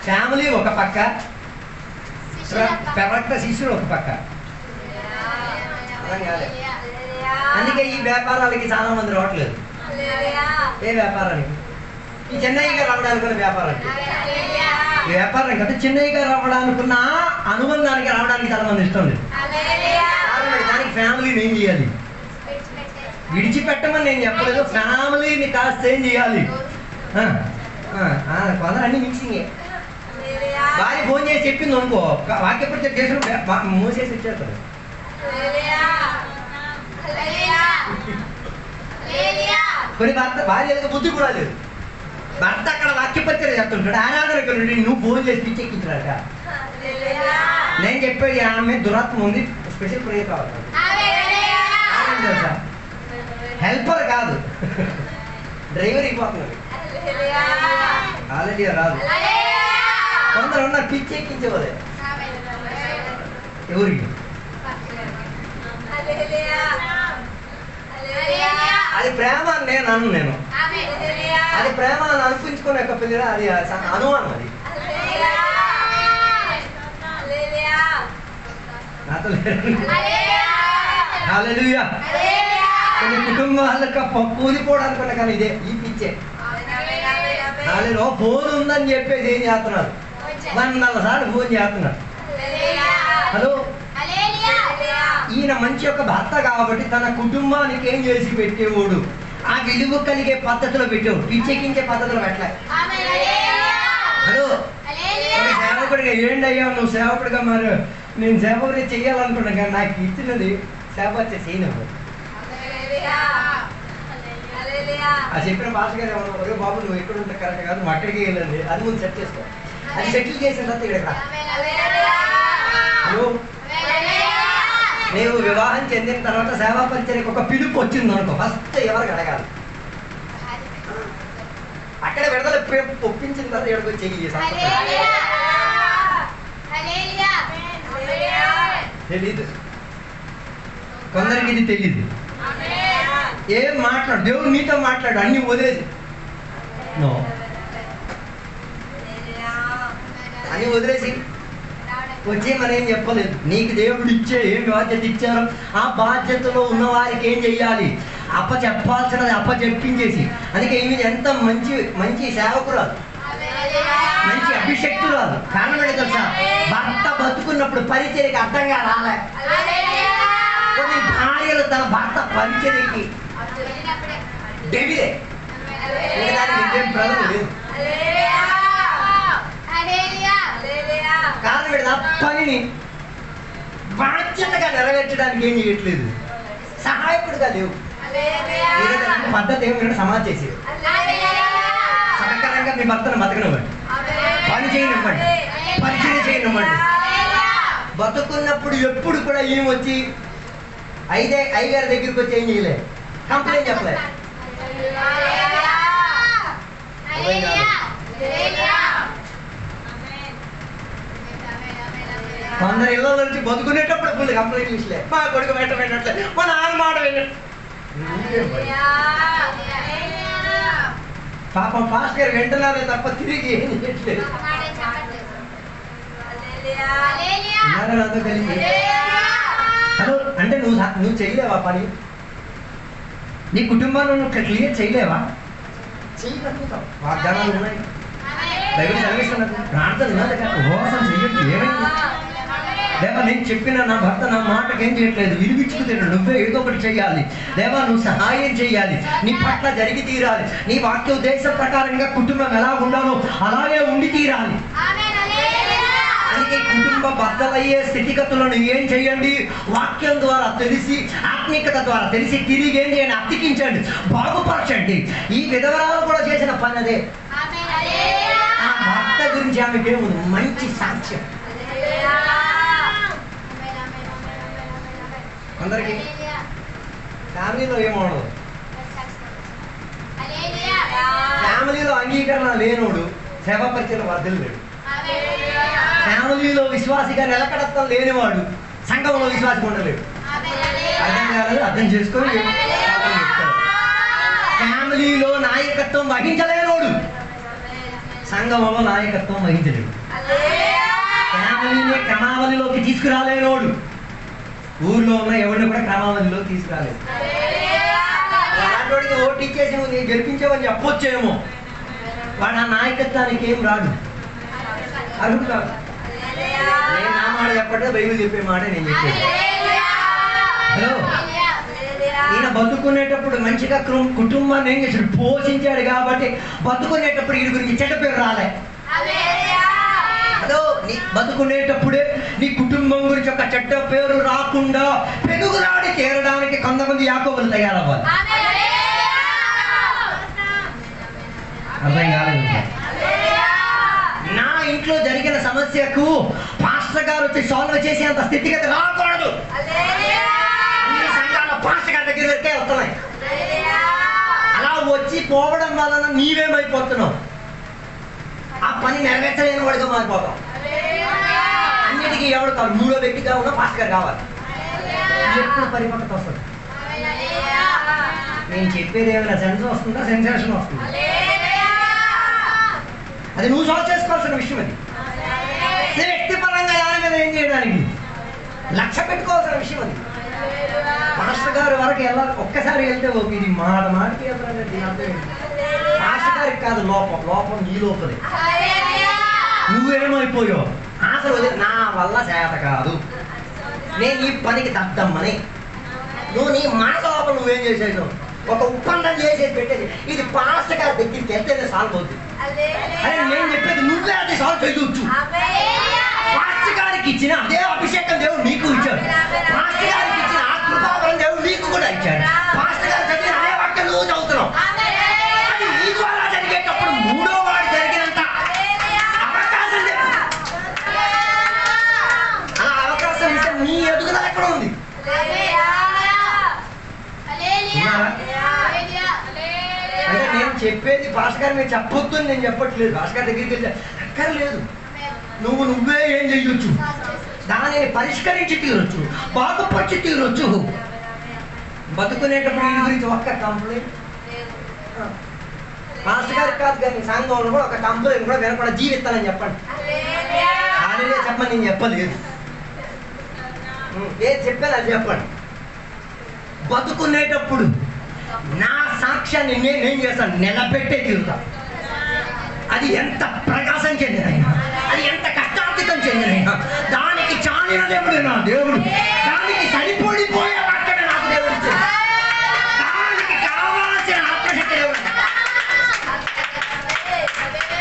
ఫ్యామిలీ ఒక పక్క, ప్రవక్త శిష్యుడు ఒక పక్క. అందుకే ఈ వ్యాపారాలకి చాలా మంది రావట్లేదు. ఏ వ్యాపారానికి? ఈ చెన్నై గారు రావడానుకున్న వ్యాపారానికి, వ్యాపారం కదా. చెన్నై గారు రావడానుకున్న అనుబంధానికి రావడానికి చాలా మంది ఇష్టం లేదు. దానికి ఫ్యామిలీని ఏం చేయాలి? విడిచిపెట్టమని నేను చెప్పలేదు, ఫ్యామిలీని కాస్త ఏం చేయాలి? కొందరన్నీ మిక్సింగే. భార్య ఫోన్ చేసి చెప్పింది అనుకో, వాక్యపరిచయం చేసిన మూసేసి వచ్చేస్తారు. కొన్ని భార్య బుద్ధి కూడా లేదు. భర్త అక్కడ వాక్యపరిచయం చేస్తుంటాడు, ఆరాధనకు నువ్వు ఫోన్ చేసి పిచ్చెక్కించాడట. నేను చెప్పేది ఆమె దురాత్మ ఉంది, స్పెషల్ ప్రేయర్ కావాలి. హెల్పర్ కాదు, డ్రైవర్ అయిపోతున్నాడు. ఆల్రెడీ రాదు. కొందరు ఉన్నారు పిచ్చెక్కించేవాళ్ళే. ఎవరికి? అది ప్రేమ అని నేను అను. నేను అది ప్రేమ అని అనిపించుకునే ఒక పిల్ల, అది అనుమానం. అది నాతో హల్లెలూయా. కొన్ని కుటుంబాలకు కూలిపోవడానికి కానీ ఇదే ఈ పిచ్చే. ఫోన్ ఉందని చెప్పేసి ఏం చేస్తున్నారు? 100 సార్లు ఫోన్ చేస్తున్నారు. హలో, ఈయన మంచి యొక్క భర్త కాబట్టి తన కుటుంబానికి ఏం చేసి పెట్టేవాడు? ఆ విలువ కలిగే పద్ధతిలో పెట్టేవాడు, పిచ్చెక్కించే పద్ధతిలో పెట్టలే. హలో, సేవకుడిగా ఏంటయ్యా నువ్వు సేవకుడిగా? మరి నేను సేవకుడి చెయ్యాలనుకున్నా కానీ నాకు ఇచ్చినది సేవ వచ్చే చేయను. అది చెప్పిన భాష గారు ఏమన్నా, బాబు నువ్వు ఎక్కడ ఉంటే కరెక్ట్ కాదు, నువ్వు అక్కడికి వెళ్ళండి, అది ముందు సెట్ చేసుకో. అది సెటిల్ చేసిన తర్వాత ఇక్కడ. హలో, నీవు వివాహం చెందిన తర్వాత సేవా పరిచర్యకు ఒక పిలుపు వచ్చింది అనుకో, ఫస్ట్ ఎవరికి అడగాలి? అక్కడ విడుదల ఒప్పించిన తర్వాత ఎక్కడికి వచ్చి తెలీదు. కొందరికి ఇది తెలీదు. ఏం మాట్లాడు, దేవుడు నీతో మాట్లాడు, అన్ని వదిలేసి అన్ని వదిలేసి వచ్చేయమని ఏం చెప్పలేదు. నీకు దేవుడు ఇచ్చే ఏం బాధ్యత ఇచ్చారో ఆ బాధ్యతలో ఉన్న వారికి ఏం చెయ్యాలి, చెప్పాల్సినది చెప్పించేసి. అందుకే ఈమె ఎంత మంచి మంచి సేవకురాలు, మంచి అభిషక్తురాలు. కారణం ఏంటో తెలుసా, భర్త బతుకున్నప్పుడు పరిచర్యకి అర్థంగా రాలే. కొన్ని భార్యలు తన భర్త పరిచర్యకి డెవిలే, లేదు. కారణం ఏంటి, ఆ పనిని బాధ్యతగా నెరవేర్చడానికి ఏం చేయట్లేదు, సహాయకుడుగా లేవు. పద్ధతి ఏమి సమాజ్ చేసేది, సహకారంగా మీ భర్తను బతకనివ్వండి, పని చేయనివ్వండి, పరిచయం చేయనివ్వండి. బతుకున్నప్పుడు ఎప్పుడు కూడా ఏం వచ్చి అయ్యగారి దగ్గరికి వచ్చి ఏం చేయలేదు, కంప్లైంట్ చెప్పలేదు. కొందరు ఇళ్ళ నుంచి బతుకునేటప్పుడు ఫుల్ కంప్లైంట్ ఇచ్చలే, మా కొడుకు వెంట వెళ్ళట్లే, మా నాన్న మాట వెళ్ళట్లేదు. పాపం ఫాస్ట్ గారు వింటున్నారే తప్ప తిరిగి ఏం చేయట్లేదు. హలో అంటే నువ్వు చేయలేవా పని, నీ కుటుంబాన్ని నువ్వు క్లియర్ చేయలేవా? చేయగలుగుతావు, వాగ్దానాలు ఉన్నాయి, బైబిల్ చదివిస్తున్నారు, ప్రార్థన ఉన్నది కదా, ఉపవాసం చెయ్యొచ్చు. ఏమైంది దేవా, నేను చెప్పిన నా భర్త నా మాటకి ఏం చేయట్లేదు, విలువించుకుతున్నాడు, నువ్వే ఏదో ఒకటి చెయ్యాలి దేవా, నువ్వు సహాయం చెయ్యాలి, నీ పట్ల జరిగి తీరాలి, నీ వాక్య ఉద్దేశం ప్రకారంగా కుటుంబం ఎలా ఉండాలో అలాగే ఉండి తీరాలి. అందుకే కుటుంబ బద్దలయ్యే స్థితిగతులను ఏం చేయండి, వాక్యం ద్వారా తెలిసి, ఆత్మీయత ద్వారా తెలిసి తిరిగి ఏం చేయండి, అతికించండి, బాగుపరచండి. ఈ విధవరాలు కూడా చేసిన పని అదే. ఆ భర్త గురించి ఆమెకి ఏముంది, మంచి సాక్ష్యం. అందరికి ఫ్యామిలీలో ఏమవడదు, ఫ్యామిలీలో అంగీకరణ లేనోడు సేవా పరిచయం వర్ధలు లేడు, ఫ్యామిలీలో విశ్వాసిగా నిలకడత్వం లేనివాడు సంఘంలో విశ్వాసం ఉండలేడు. అర్థం కాలేదు, అర్థం చేసుకొని ఫ్యామిలీలో నాయకత్వం వహించలేనోడు సంఘంలో నాయకత్వం వహించలేడు. ఫ్యామిలీని క్రమావళిలోకి తీసుకురాలేనోడు ఊర్లో ఉన్న ఎవరిని కూడా క్రమావళిలో తీసుకురాలేదు. అలాంటి ఓటు ఇచ్చేసి నువ్వు నేను గెలిపించావని చెప్పొచ్చేమో, వాడు ఆ నాయకత్వానికి ఏం రాడు, అడుగుతాడు. నేను నా మాట చెప్పట్లేదు, బైబిల్ చెప్పే మాట నేను చెప్పేది. హలో, ఈయన బతుకునేటప్పుడు మంచిగా కుటుంబాన్ని ఏం చేశాడు, పోషించాడు కాబట్టి బతుకునేటప్పుడు వీడి గురించి చెడ్డ పేరు రాలే. హలో, నీ బతుకునేటప్పుడే నీ కుటుంబం గురించి ఒక చెడ్డ పేరు రాకుండా పెనుగురాడి చేరడానికి కొంతమంది యాకోబులు తయారవ్వాలి. అర్థం కాలేదు. నా ఇంట్లో జరిగిన సమస్యకు పాస్టర్ గారు వచ్చి సాల్వ్ చేసేంత స్థితిగతి రాకూడదు. అన్ని సంఘాల పాస్టర్ గారి దగ్గర వరకే వస్తున్నాయి. అలా వచ్చి పోవడం వలన నీవేమైపోతున్నావు, ఆ పని నెరవేర్చలేని వాడిగా మారిపోతాం. అన్నిటికీ ఎవడు కావాలి, మూడో వ్యక్తిగా ఉన్న పాస్టర్ గారు కావాలి. ఎప్పుడు పరిపక్వత వస్తుంది. నేను చెప్పేది ఏమైనా సెన్స్ వస్తుందా, సెన్సేషన్ వస్తుందా? అది నువ్వు సాల్వ్ చేసుకోవాల్సిన విషయం. అది నేను వ్యక్తిపరంగా దాని మీద ఏం చేయడానికి లక్ష్య పెట్టుకోవాల్సిన విషయం. అది మాస్టర్ గారి వరకు వెళ్ళాలి, ఒక్కసారి వెళ్తే ఓకే, ఇది మాటికి వెళ్తానండి. మాస్టర్ గారికి కాదు, లోపం నీ లోపలే. నువ్వేమైపోయావు, అసలు నా వల్ల చేత కాదు, నేను ఈ పనికి దద్దమ్మని నువ్వు నీ మనసు లోపల నువ్వేం చేసేసావు, ఒక ఒప్పందం చేసేసి పెట్టేది, ఇది పాస్టర్ గారి దగ్గరికి వెళ్తేనే సాల్వ్ అవుతుంది. అరే నేను చెప్పేది నువ్వే అది సాల్వ్ చేయవచ్చు. పాస్టర్ గారికి ఇచ్చిన అదే అభిషేకం దేవుడు నీకు ఇచ్చాడు. పాస్టర్ గారికి ఇచ్చిన ఆ కృపావరం దేవుడు నీకు కూడా ఇచ్చాడు. పాస్టర్ గారు చదివిన అదే వాక్యం నువ్వు చదువుతున్నావు. అది ఈ ద్వారా జరిగేటప్పుడు మూడో వాడు జరిగినంత అవకాశం లేదు. ఆ అవకాశం ఇస్తే నీ ఎదుగుదల ఎక్కడ ఉంది? అంటే నేను చెప్పేది పాస్టర్ గారు మీరు చెప్పొద్దు అని నేను చెప్పట్లేదు. పాస్టర్ గారి దగ్గరికి వెళ్తే అక్కర్లేదు, నువ్వే ఏం చెయ్యొచ్చు, దానిని పరిష్కరించి తీరొచ్చు, బాగుపరిచి తీరొచ్చు. బతుకునేటప్పుడు వీడి గురించి ఒక్క కంప్లైంట్ పాస్టర్ గారికి కాదు, కానీ సంఘంలో కూడా ఒక కంప్లైంట్ కూడా వినకుండా జీవిస్తానని చెప్పండి. హల్లెలూయా చెప్పమని నేను చెప్పలేదు. ఏది చెప్పాను అది చెప్పండి. బతుకునేటప్పుడు నా సాక్ష్యాన్ని నేనేం చేస్తాను, నిలబెట్టే తీరుతా. అది ఎంత ప్రకాశం చెందినైనా, అది ఎంత కష్టార్థితం చెందినైనా, దానికి చాలిన దేవుడు నా దేవుడు, దానికి సరిపడిపోయే వాక్యమే నాకు దేవుడు ఇచ్చింది, దానికి కావాల్సిన ఆత్మశక్తి దేవుడు.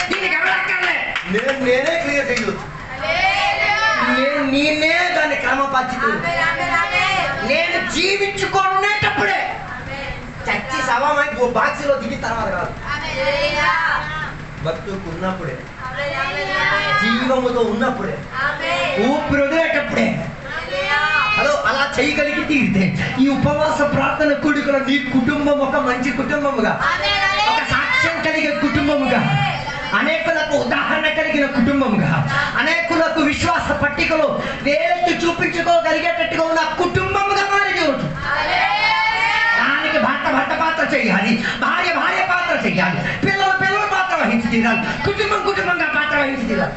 దీనికి ఎవరక్కర్లే, నేనే క్లియర్ చేయొచ్చు, నేనే దాన్ని క్రమపరిచి, నేను జీవించుకునేటప్పుడే చచ్చి శవమై బాక్సులో దిగిన తర్వాత కాదు, బతుకున్నప్పుడే, జీవముతో ఉన్నప్పుడే, ఊపిరి వదిలేటప్పుడే. హలో, అలా చేయగలిగి తీరితే ఈ ఉపవాస ప్రార్థన కూడికలో నీ కుటుంబం ఒక మంచి కుటుంబముగా, ఒక సాక్ష్యం కలిగే కుటుంబముగా, అనేకులకు ఉదాహరణ కలిగిన కుటుంబముగా, అనేకులకు విశ్వాస పట్టికలో వేలెత్తి చూపించుకోగలిగేటట్టుగా ఉన్న కుటుంబముగా మారి చూడవచ్చు. దానికి భర్త పాత్ర చేయాలి, భార్య పాత్ర చేయాలి, పిల్లల పాత్ర వహించి తీరాలి, కుటుంబంగా పాత్ర వహించి తీరాలి.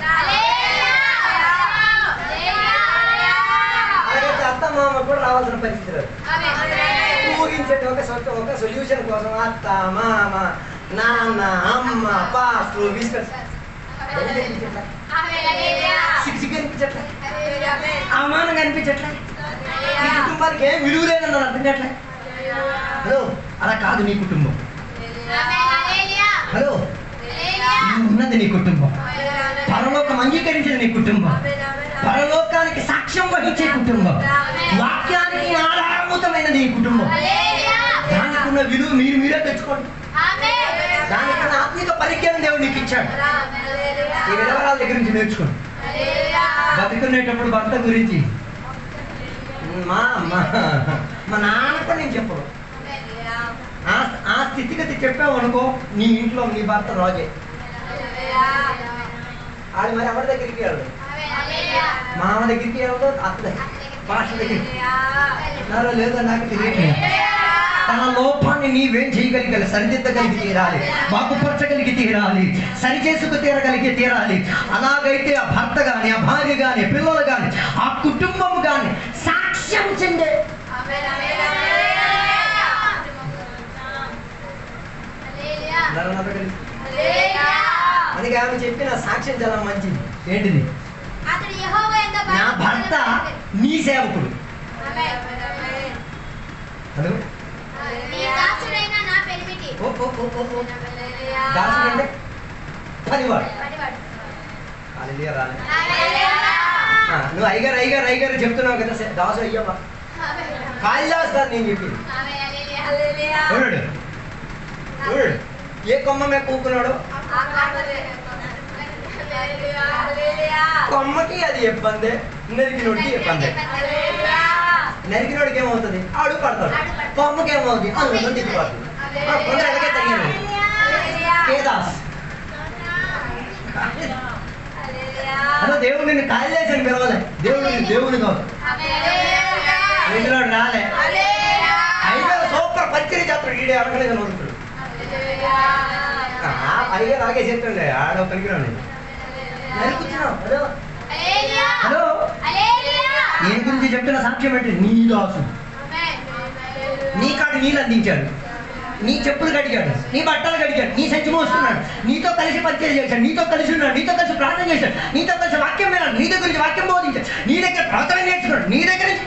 అలాగే అత్త మామ కూడా రావాల్సిన పరిస్థితి లేదు. ఊహించండి, ఒక సొల్యూషన్ కోసం అత్త మామ నాన్న అమ్మ పాస్టర్ బిస్కెట్స్ కనిపించట్లే, అవమానం కనిపించట్లే, ఈ కుటుంబానికి ఏం విలువ లేదని అర్థం. హలో, అలా కాదు నీ కుటుంబం. హలో, ఉన్నది నీ కుటుంబం, పరలోకం అంగీకరించేది నీ కుటుంబం, పరలోకానికి సాక్ష్యం వహించే కుటుంబం, వాక్యానికి ఆధారభూతమైనది నీ కుటుంబం. దానికి ఉన్న విలువ మీరే తెచ్చుకోండి. దానికన్నా ఆత్మిక పరిజ్ఞానం దేవుడు నీకు ఇచ్చాడు. ఈ విధవరాల దగ్గర నుంచి నేర్చుకోండి. బతుకునేటప్పుడు భర్త గురించి మా నాన్న కూడా నేను చెప్పను. ఆ స్థితిగతి చెప్పావు అనుకో, నీ ఇంట్లో నీ భర్త రాజే. ఆడు మరి ఎవరి దగ్గరికి వెళ్ళదు, మామ దగ్గరికి వెళ్ళదు, అత్త దగ్గర, పాస్టర్ దగ్గరికి లేదో నాకు తెలియట్లేదు. తన లోపాన్ని నీవేం చేయగలిగాలి, సరిదిద్దగలిగి తీరాలి, బాగుపరచగలిగి తీరాలి, సరిచేసుకు తీరాలి. అలాగైతే ఆ భర్త గాని, ఆ భార్య గాని, పిల్లలు గాని, ఆ కుటుంబం గాని సాక్ష్యం చెందే. అందుకే ఆమె చెప్పిన సాక్ష్యం చాలా మంచిది. ఏంటిది? నా భర్త నీ సేవకుడు. హలో, దాసుడు అంటే పనివాడు. నువ్వు అయ్యగారు చెప్తున్నావు కదా, దాసు అయ్యమ్మా కాళిదాస్ గారు నేను చెప్పింది. ఏ కొమ్మ మీద కూకున్నాడు, కొమ్మకి అది ఇబ్బంది, నరికినోడికి ఇబ్బంది. నరికినోడికి ఏమవుతుంది, అడుగు పడతాడు, కొమ్మకి ఏమవుతుంది, అందులో దిగిపోతుంది. కొందరు అలాగే తగ్గారు. కేదాస్ అదో దేవుడు నిన్ను కాళిదాస్ అని పిలవలే, దేవుడు కాదు, ఇందులో రాలే. అయితే సూపర్ పరిచయం చేస్తాడు, ఈడే అడగలేదు నోడుతాడు. అయ్యే అలాగే చెప్తుండే, ఆడ పనికిరాడు. హలో, నేను గురించి చెప్తున్న సాక్ష్యం ఏంటి? నీ దాసు నీ కాడు నీళ్ళు అందించాడు, నీ చెప్పులు కడిగాడు, నీ బట్టలు కడిగాడు, నీ సంచి మోస్తున్నాడు, నీతో కలిసి పరిచయం చేశాడు, నీతో కలిసి ఉన్నాడు, నీతో కలిసి ప్రార్థన చేశాడు, నీతో కలిసి వాక్యం విన్నాడు, నీ దగ్గర నుంచి వాక్యం బోధించాడు, నీ దగ్గర ప్రవర్తన నేర్చుకున్నాడు, నీ దగ్గర నుంచి.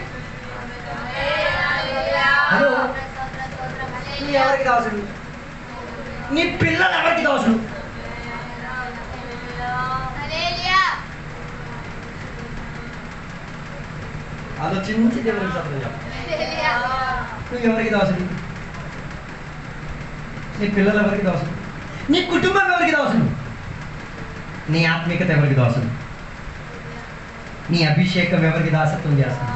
హలో, నీ ఎవరికి దాసుడు? నీ పిల్లలు ఎవరికి దాసుడు? ఆలోచించి దేవునికి సత్యం చెప్పు. నువ్వు ఎవరికి దాసుడు? నీ పిల్లలు ఎవరికి దాసుడు? నీ కుటుంబం ఎవరికి దాసుడు? నీ ఆత్మీయత ఎవరికి దాసుడు? నీ అభిషేకం ఎవరికి దాసత్వం చేస్తుంది?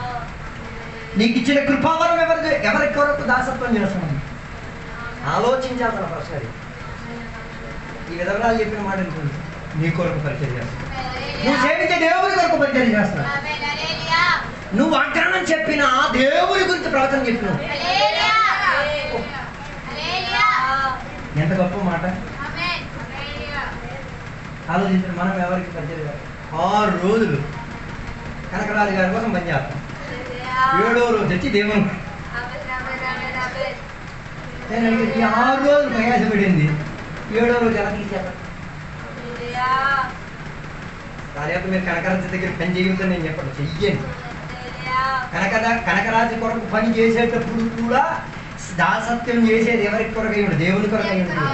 నీకు ఇచ్చిన కృపావరం ఎవరి కొరకు దాసత్వం చేస్తున్నాను? ఆలోచించాల్సిన ప్రశ్న అది. ఈ విధవరాలు చెప్పిన మాట నీ కొరకు పరిచయం చేస్తున్నావు, నువ్వు సేవించే దేవుని కొరకు పరిచయం చేస్తున్నావు, నువ్వు వాగ్దానం చెప్పిన ఆ దేవుని గురించి ప్రవచనం చెప్పినావు. ఎంత గొప్ప మాట. ఆలోచించారు, మనం ఎవరికి పరిచయం చేయాలి? 6 రోజులు కనకరాజు గారి కోసం పనిచేస్తాం. 7వ రోజు వచ్చి దేవుని నేను అడిగి, ఈ 6 రోజులు ప్రయాసపడింది 7వ రోజు ఎలా తీసేస్తాను? దాదాపు మీరు కనకరాజు దగ్గర పని చేయవద్దని నేను చెప్పండి, చెయ్యండి. కనకరాజు కొరకు పని చేసేటప్పుడు కూడా దాసత్యం చేసేది ఎవరికి కొరకై ఉంటుంది? దేవుని కొరకై ఉంటుంది.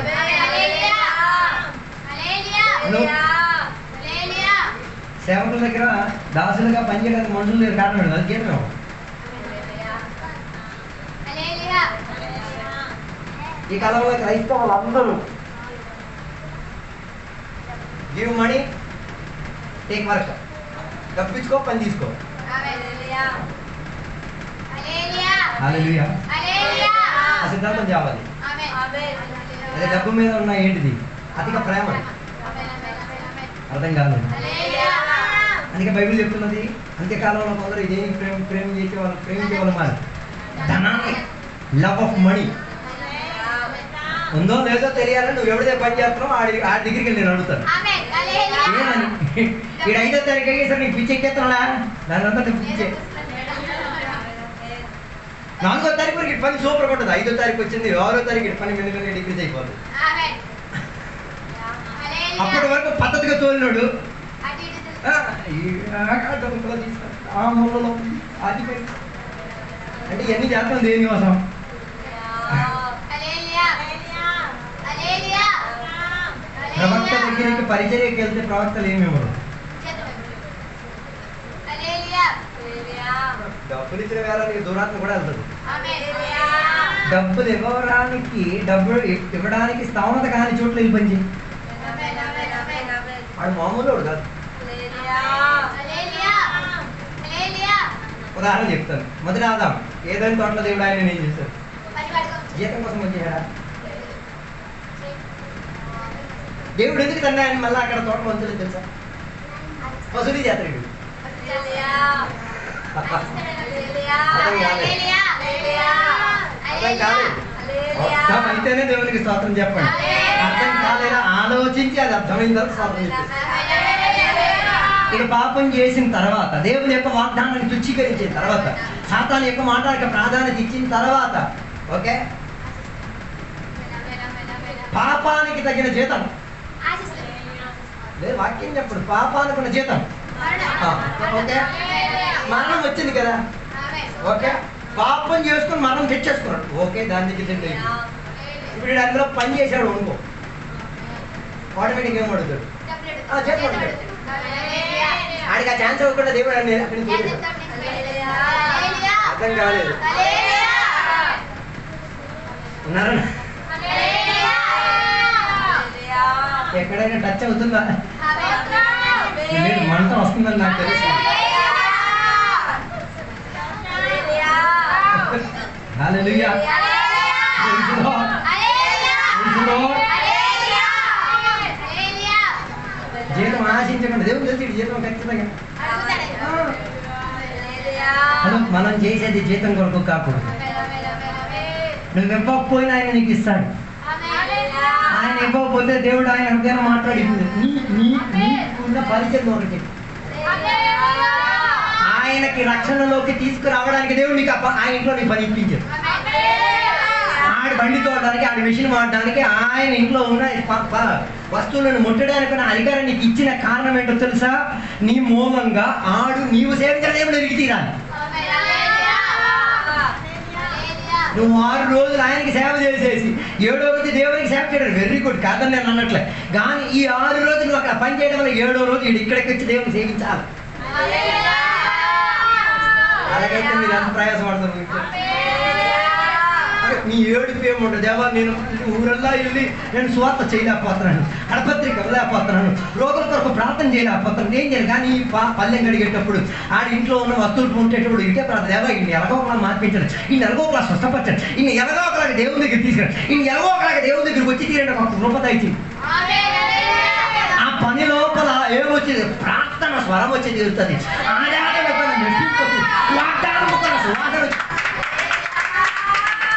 సేవకుల దగ్గర దాసులుగా పనిచేయడానికి మనుషులు లేరు, కారణం అది జీతమే. ఈ కాలంలో క్రైస్తవులు అందరూ గివ్ మనీ టేక్ వర్క్, తప్పించుకో పని తీసుకో. హల్లెలూయా. ఆ సిద్ధాంతం చావాలి. అదే డబ్బు మీద ఉన్న ఏంటిది అధిక ప్రేమ, అర్థం కాదు. అందుకే బైబిల్ చెప్తున్నది అంత్యకాలంలో కొందరు ఇదేమి ప్రేమించే వాళ్ళు మరి ధనాన్ని, లవ్ ఆఫ్ మనీ. ఉందో లేదో తెలియాలని నువ్వు ఎవరిదే పని చేస్తున్నావు ఆ దగ్గరికి వెళ్ళి నేను అడుగుతాను, ఏమని ఇక్కడ 5వ తారీఖు అయ్యేసరి నీకు పిచ్చి ఎక్కేస్తున్నా? దాని అంతా పిచ్చే. 4వ తారీఖు వరకు పని సూపర్ ఉంటుంది. 5వ తారీఖు వచ్చింది, 6వ తారీఖు పని మెల్లిగా డిగ్రీస్ అయిపోతుంది. అప్పటి వరకు పద్ధతిగా తోలినోడు అంటే ఇవన్నీ చేస్తాం దేని కోసం? ప్రవక్త దగ్గరికి పరిచర్యకి వెళ్తే ప్రవక్తలు ఏమివ్వరు, డబ్బులు ఇచ్చిన వేళకి దూరాత్మ కూడా వెళ్తుంది. డబ్బులు ఇవ్వడానికి స్తోమత కాని చోట్ల వెళ్ళి పని చేయి. వాడు మామూలు కాదు. ఉదాహరణ చెప్తాను. మొదటి ఆదాం ఏదైనా తోటలో దేవుడు ఆయన ఏం చేశాడు? జీతం కోసం వచ్చేసాడా? దేవుడు ఎందుకు తన ఆయన మళ్ళీ అక్కడ తోట మంచులు తెలుసా? వసూలు చేస్తాడు. అర్థం కాలేదు. అర్థం అయితేనే దేవునికి స్తోత్రం చెప్పండి. అర్థం కాలేదా ఆలోచించి అది అర్థమైన తర్వాత స్తోత్రం చెప్పండి. ఇక పాపం చేసిన తర్వాత, దేవుని యొక్క వాగ్దానాన్ని తుచ్చీకరించిన తర్వాత, సాతాను యొక్క మాటలకు ప్రాధాన్యత ఇచ్చిన తర్వాత, ఓకే, పాపానికి తగిన జీతం లేదు. వాక్యం చెప్పడు, పాపానికి ఉన్న జీతం ఓకే, మరణం వచ్చింది కదా. ఓకే, పాపం చేసుకుని మరణం తెచ్చేసుకున్నాడు. ఓకే, దాని దగ్గర ఇప్పుడు అందులో పని చేశాడు అనుకో, ఆటోమేటిక్ ఏం అడుగుతాడు? జీతం అడుగుతాడు. ఆడికి ఆ ఛాన్స్ అవ్వకుండా దేవుడు అక్కడి నుంచి అర్థం కాలేదు. ఉన్నారా? ఎక్కడైనా టచ్ అవుతుందా? మంటం వస్తుందని నాకు తెలుసు. హల్లెలూయా. జీతం ఆశించకుండా దేవుడు తెలిసి జీతం ఖచ్చితంగా. మనం చేసేది జీతం కొరకు కాకూడదు. నువ్వు ఇవ్వకపోయినా ఆయన నీకు ఇస్తాడు. ఆయన ఇవ్వకపోతే దేవుడు ఆయన హృదయాన్ని మాట్లాడింది. నీకున్న పరిచయం ఒకటి ఆయనకి రక్షణలోకి తీసుకురావడానికి దేవుడు నీకు ఆ ఇంట్లో నీ పని ఇప్పించాడు. ఆడి బండి తోడడానికి, ఆడి మిషన్ వాడడానికి, ఆయన ఇంట్లో ఉన్న వస్తువులను ముట్టడానికి అధికారం నీకు ఇచ్చిన కారణం ఏంటో తెలుసా? నీ మూలంగా నీవు సేవించిన దేవుడు ఎరిగి తీరాలి. నువ్వు 6 రోజులు ఆయనకి సేవ చేసేసి 7వ రోజు దేవునికి సేవ చేయడం వెరీ గుడ్, కాదని నేను అన్నట్లే. కానీ ఈ 6 రోజులు నువ్వు అక్కడ పని చేయడం వల్ల 7వ రోజు ఇక్కడికి వచ్చి దేవుని సేవించాలి. అలాగైతే మీరు ఎంత ప్రయాసపడతారు? నీ ఏడుపు ఏముండదు. దేవా, నేను ఊరల్లా వెళ్ళి నేను స్వార్థ చేయలేకపోతున్నాను, కడపత్రిక ఇవ్వలేకపోతున్నాను, రోగుల కొరకు ప్రార్థన చేయలేకపోతున్నాను, ఏం చేయాలి? కానీ పల్లెం కడిగేటప్పుడు ఆడి ఇంట్లో ఉన్న వస్తువులు ఉండేటప్పుడు ఇటే ప్రార్థన, దేవా ఇన్ని ఎలాగోకలా మార్పించండి, ఇన్ని ఎలాగోకలా స్వస్థపరచండి, ఇన్ని ఎలాగోకలాగా దేవుని దగ్గర తీసుకురండి, ఇన్ని ఎలాగోకలాగా దేవుని దగ్గరికి వచ్చి తీరండి, ఒక కృపత ఇచ్చింది. ఆ పని లోపల ఏమొచ్చింది? ప్రార్థన స్వరం వచ్చి తీరుతుంది.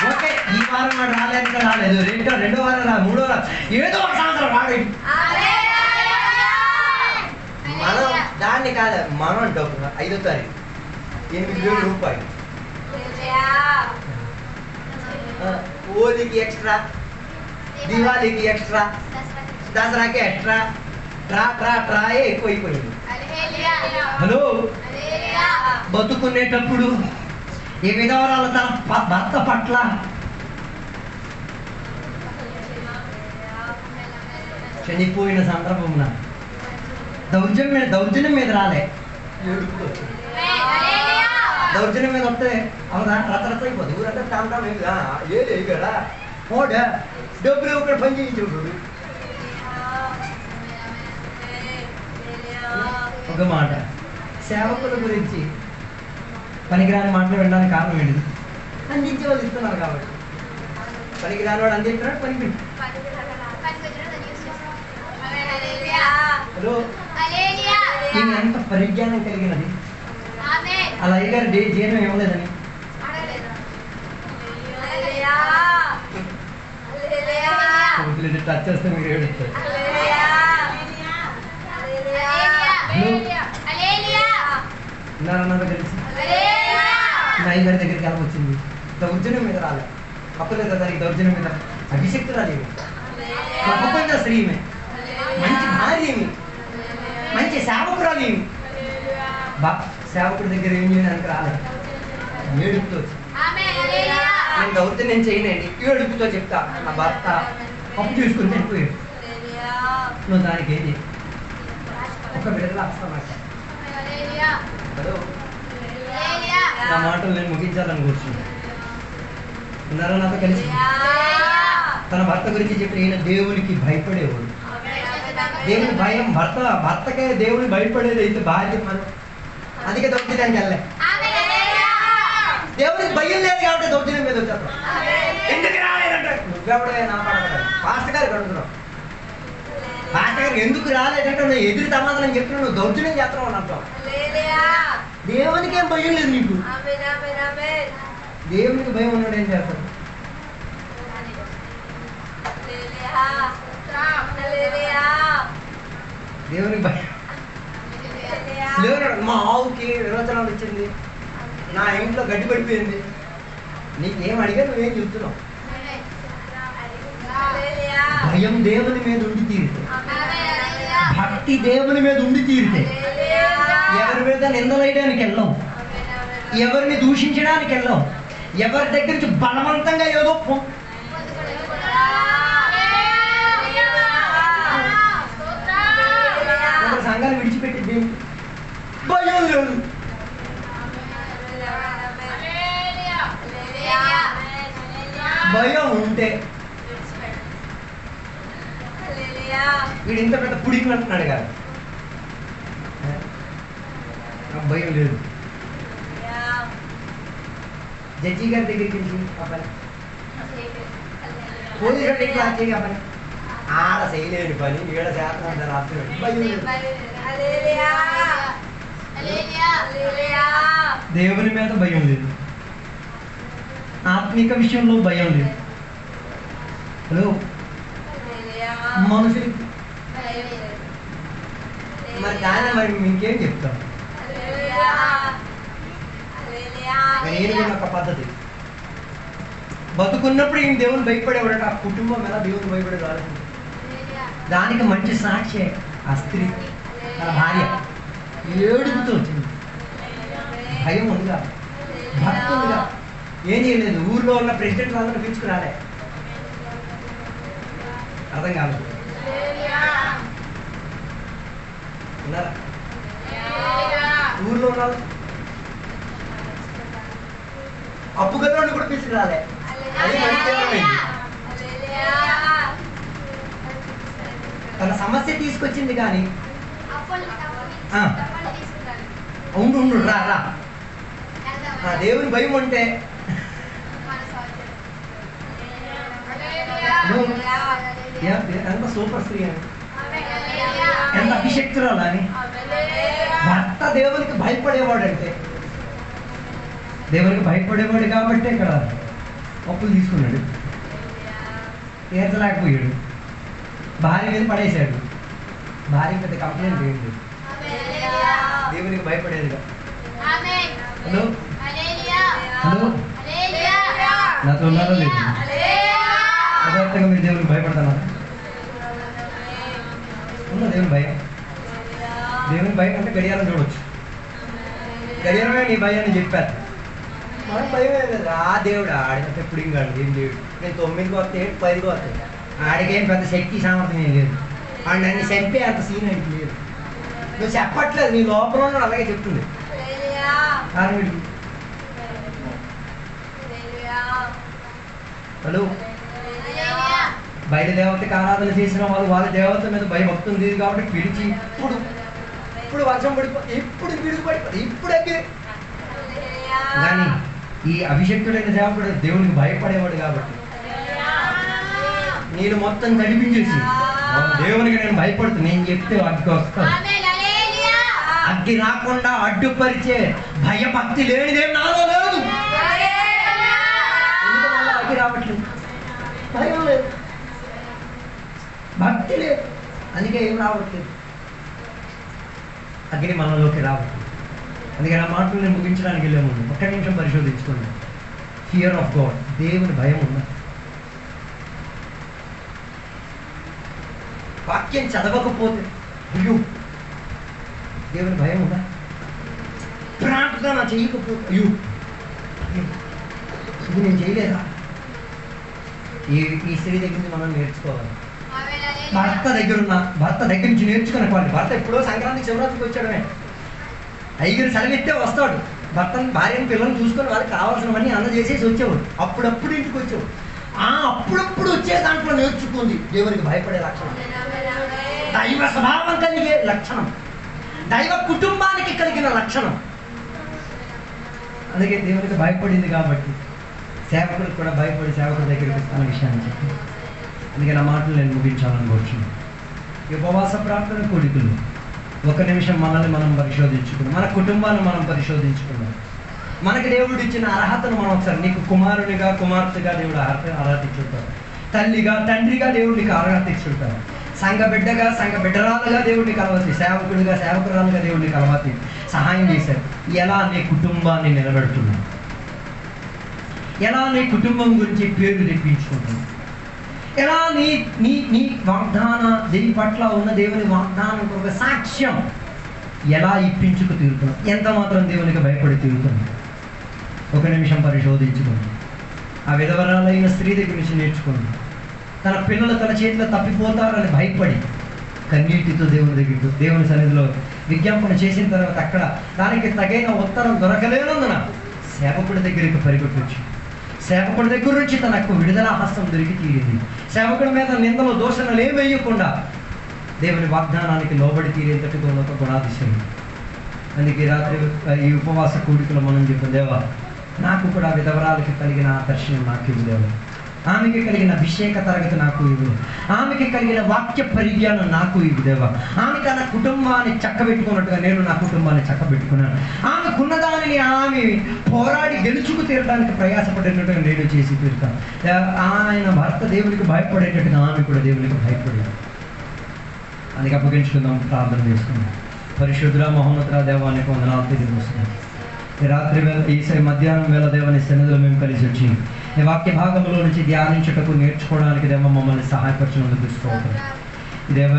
ఓకే, ఈ వారం వాడు రాలేదు, రెండో వారం రా, మూడో వారం, ఏదో ఒక సంవత్సరం వాడేది. మనం దాన్ని కాదు, మనం డబ్బు 5వ తారీఖు 8,000 రూపాయలు, హోలీకి ఎక్స్ట్రా, దివాళీకి ఎక్స్ట్రా, దసరాకి ఎక్స్ట్రా, ట్రాయే ఎక్కువైపోయింది. హలో, బతుకునేటప్పుడు ఈ విధవరాలు తన భర్త పట్ల చనిపోయిన సందర్భమున దౌర్జన్యం మీద రాలే, దౌర్జన్యం మీద వస్తే అవునా రతరత అయిపోతుంది. ఊరంతా తాంతా ఏది కదా ఓడ డబ్బులు ఒకటి పని చేయించుకుంటాడు. ఒక మాట, సేవకుల గురించి పనికిరాని మాటలు వినడానికి కారణం ఏంటిది? అందించే వాళ్ళు ఇస్తున్నారు కాబట్టి. పనికిరాని వాడు అందిస్తున్నాడు, పనికి హలో ఈయన ఎంత పరిజ్ఞానం కలిగినది. అలా అయ్యగారు జీవనం ఇవ్వలేదని టచ్ చేస్తే మీరు ఏడుస్తారు. నాన్న కలిసి నా అయ్యగారి దగ్గరికి ఎలా వచ్చింది? దౌర్జన్యం మీద రాలే, అప్పలేదు కదా ఈ దౌర్జన్యం మీద. అభిషక్తురాలు, ప్రపంచ స్త్రీ, మంచి భార్య, మంచి సేవకురాలు. సేవకుడి దగ్గర ఏం చేయడానికి రాలేదు, ఏడుపుతో. నేను దౌర్జన్యం చేయనండి, ఏడుపుతో చెప్తా. నా భర్త అప్పు చూసుకుని చనిపోయాడు, నువ్వు దానికి ఏది ఒక విడుదల వస్తామాట. హలో, నా మాటలు నేను ముగించాలని కూర్చున్నాను. ఉన్నారా నాతో కలిసి? తన భర్త గురించి చెప్పిన ఈయన దేవునికి భయపడేవాడు. దేవుని భయం, భర్తకే దేవుని భయపడేది అయితే భార్య మనం అందుకే దౌర్జన్యానికి వెళ్ళే. దేవునికి భయం లేదు కాబట్టి దౌర్జన్యం మీద వచ్చారు. ఎందుకు రాలేదంటే నువ్వెవడే నా పడతాడు. పాస్టర్ గారికి అడుగుతున్నావు, పాస్టర్ గారికి ఎందుకు రాలేదంటే నువ్వు ఎదురు సమాధానం చెప్తున్నావు, నువ్వు దౌర్జన్యం చేస్తున్నావు అని అర్థం. దేవునికి ఏం భయం లేదు నీకు. దేవునికి భయం ఉన్నాడు ఏం చేస్తాడు? దేవునికి భయం లేదు. మా ఆవుకి విరోచనాలు వచ్చింది, నా ఇంట్లో గడ్డి పడిపోయింది, నీకేం అడిగా నువ్వేం చెప్తున్నావు? భయం దేవుని మీద ఉండి తీరితే, భక్తి దేవుని మీద ఉండి తీరితే ఎవరి మీద నిందలేయడానికి వెళ్ళాం, ఎవరిని దూషించడానికి వెళ్ళాం, ఎవరి దగ్గర నుంచి బలవంతంగా ఏదో సంఘాలు విడిచిపెట్టింది భయం లేదు. భయం ఉంటే వీడు ఇంత పెద్ద పుడికి అంటున్నాడు కదా, భయం లేదు. జడ్జి గారి దగ్గరికి వెళ్ళి ఆ పని, పోలీసు దగ్గరికి వచ్చి ఆ పని, ఆడ చేయలేని పని ఏడ శాతం రాత్రి భయం లేదు. దేవుని మీద భయం లేదు, ఆత్మిక విషయంలో భయం లేదు. హలో, మనుషులకి మరి దాన్ని మరి ఇంకేం చెప్తాం? నేను ఒక పద్ధతి బతుకున్నప్పుడు ఈయన దేవుని భయపడేవాడట, ఆ కుటుంబం ఎలా దేవుని భయపడే రాలేదు. దానికి మంచి సాక్షి ఆ స్త్రీ, తన భార్య ఏడుపుతూ వచ్చింది. భయం ఉందిగా, భక్తి ఉందిగా, ఏం చేయలేదు. ఊర్లో ఉన్న ప్రెసిడెంట్ వాళ్ళని పిలుచుకురాలే, అర్థం కాదు. ఉన్నారా ఊర్లో ఉన్న అప్పు గల్లోని కూడా పిలుచుకురాలే. అది మంచి తన సమస్య తీసుకొచ్చింది కానీ ఉండు రా రా, దేవుని భయం ఉంటే ఎంత సూపర్ స్త్రీ అని, ఎంత అభిషక్తురాలు అని. భర్త దేవునికి భయపడేవాడంటే, దేవునికి భయపడేవాడు కాబట్టి ఇక్కడ అప్పులు తీసుకున్నాడు, తీర్చలేకపోయాడు, భార్య మీద పడేశాడు. భార్య పెద్ద కంప్లైంట్ ఏంటి? దేవునికి భయపడేదిగా. ఆమేన్. హలో హల్లెలూయా. హలో హల్లెలూయా. నాతో ఉన్నారా లేదు? హల్లెలూయా. యథార్థంగా మీరు దేవునికి భయపడతారా? ఉందా దేవుని భయం? దేవుని భయం అంటే గడియారం చూడవచ్చు. గడియారమే నీ భయాన్ని చెప్పారు. మన భయమే కదా. ఆ దేవుడు ఆడినంత ఎప్పుడు ఇంకా ఏం లేడు. నేను 9కి వస్తే 10కి వస్తాయి. ఆడికేం పెద్ద శక్తి సామర్థ్యం ఏం లేదు. ఆడు నన్ను చంపే అంత సీన్ అంటే లేదు. నువ్వు చెప్పట్లేదు, నీ లోపల ఉన్నాడు అలాగే చెప్తుంది. కారణం హలో బయట దేవతకి ఆరాధన చేసిన వాళ్ళు వాళ్ళ దేవత మీద భయభక్తి ఉంది కాబట్టి పిలిచి ఇప్పుడు వర్షం పడిపోతుంది, ఇప్పుడు పిడుగు పడిపోతుంది, ఇప్పుడు ఎక్కి. కానీ ఈ అభిషక్తుడైన సేవకుడు దేవునికి భయపడేవాడు కాబట్టి నేను మొత్తం నడిపించేసి దేవునికి నేను భయపడుతున్నా, నేను చెప్తే అగ్గి వస్తాను. అగ్గి రాకుండా అడ్డుపరిచే భయభక్తి లేనిదేం నాలో లేదు. అగ్గి రావట్లేదు, భయం లేదు, భక్తి లేదు, అందుకే ఏం రావట్లేదు. అగ్ని మనలోకి రావట్లేదు. అందుకే నా మాటలు నేను ముగించడానికి వెళ్ళే ముందు ఒక్క నిమిషం పరిశోధించుకున్నాను. ఫియర్ ఆఫ్ గాడ్, దేవుని భయం ఉందా? వాక్యం చదవకపోతే అయ్యో దేవుని భయం ఉందా? ప్రార్థన చేయకపోతే అయ్యో ఇది నేను చేయలేదా? ఈ స్త్రీ దగ్గర నుంచి మనం నేర్చుకోవాలి. భర్త దగ్గర నుంచి నేర్చుకునే వాళ్ళు. భర్త ఎప్పుడో సంక్రాంతికి శివరాత్రికి వచ్చాడమే. ఐదుగురు సెలవిస్తే వస్తాడు. భర్తను భార్యను పిల్లల్ని చూసుకొని వాళ్ళకి కావాల్సినవన్నీ అన్న చేసేసి వచ్చేవాడు. అప్పుడప్పుడు ఇంటికి వచ్చేవాడు. అప్పుడప్పుడు వచ్చే దాంట్లో నేర్చుకుంది దేవునికి భయపడే లక్షణం, దైవ స్వభావం కలిగే లక్షణం, దైవ కుటుంబానికి కలిగిన లక్షణం. అందుకే దేవునికి భయపడింది కాబట్టి సేవకుడికి కూడా భయపడి సేవకుడి దగ్గరికి వస్తున్న విషయాన్ని చెప్పి అందుకే నా మాటలు నేను ముగించాలనుకోవచ్చున్నాను. ఈ ఉపవాస ప్రార్థన కోడికలు ఒక నిమిషం మనల్ని మనం పరిశోధించుకున్నాం, మన కుటుంబాన్ని మనం పరిశోధించుకున్నాం. మనకి దేవుడు ఇచ్చిన అర్హతను మనం ఒకసారి, నీకు కుమారునిగా కుమార్తెగా దేవుడు అర్హత ఇచ్చుంటారు, తల్లిగా తండ్రిగా దేవుడు నీకు అర్హత ఇచ్చుంటారు, సంఘ బిడ్డగా సంఘ బిడ్డరాలుగా దేవుడిని కలవతి, సేవకుడిగా సేవకురాలుగా దేవుడిని కలవతి సహాయం చేశారు. ఎలా నీ కుటుంబాన్ని నిలబెడుతున్నావు? ఎలా నీ కుటుంబం గురించి పేరు తెప్పించుకుంటున్నావు? ఎలా నీ నీ నీ వాగ్దాన దేని పట్ల ఉన్న దేవుని వాగ్దానం ఒక సాక్ష్యం ఎలా ఇప్పించుకు తీరుతున్నావు? ఎంత మాత్రం దేవునికి భయపడి తీరుతున్నావు? ఒక నిమిషం పరిశోధించుకోండి. ఆ విధవరాలైన స్త్రీ దగ్గర నుంచి నేర్చుకోండి. తన పిల్లలు తన చేతిలో తప్పిపోతారని భయపడి కన్నీటితో దేవుని దగ్గరికి, దేవుని సన్నిధిలో విజ్ఞాపన చేసిన తర్వాత అక్కడ దానికి తగిన ఉత్తరం దొరకలేనందున సేవకుడి దగ్గరికి పరిగెట్టొచ్చు. సేవకుడి దగ్గర నుంచి తనకు విడుదల హస్తం దొరికి తీరింది. సేవకుడి మీద నిందలు దోషణలు ఏమి వేయకుండా దేవుని వాగ్దానానికి లోబడి తీరేంతటితో ఒక గుణాతిశయం. అందుకే రాత్రి ఈ ఉపవాస కూడికలో మనం చెప్పిన దేవా, నాకు కూడా విధవరాలకి కలిగిన దర్శనం నాకు ఇవ్వు దేవా, ఆమెకి కలిగిన అభిషేక తరగతి నాకు ఇవ్వు, ఆమెకి కలిగిన వాక్య పరిజ్ఞానం నాకు ఇవ్వు దేవా, ఆమె తన కుటుంబాన్ని చక్కబెట్టుకున్నట్టుగా నేను నా కుటుంబాన్ని చక్కబెట్టుకున్నాను, ఆమెకున్నదానిని ఆమె పోరాడి గెలుచుకు తీరడానికి ప్రయాసపడినట్టుగా నేను చేసి తీరుతాను. ఆయన భర్త దేవునికి భయపడేటట్టుగా ఆమె కూడా దేవునికి భయపడేది. అందుకే అప్పగించుకుందాం, ప్రార్థన చేసుకుందాం. పరిశుద్ధుల మహోన్నతుల దేవానికి వందనాలు తెలియజేస్తున్నాం. ఈ రాత్రి వేళ ఈ మధ్యాహ్నం వేళ దేవాని సన్నిధిలో మేము కలిసి వచ్చి ఈ వాక్య భాగంలో నుంచి ధ్యానించుటకు నేర్చుకోవడానికి దేవ మమ్మల్ని సహాయపరిచినందుకు స్తోత్రం. దేవ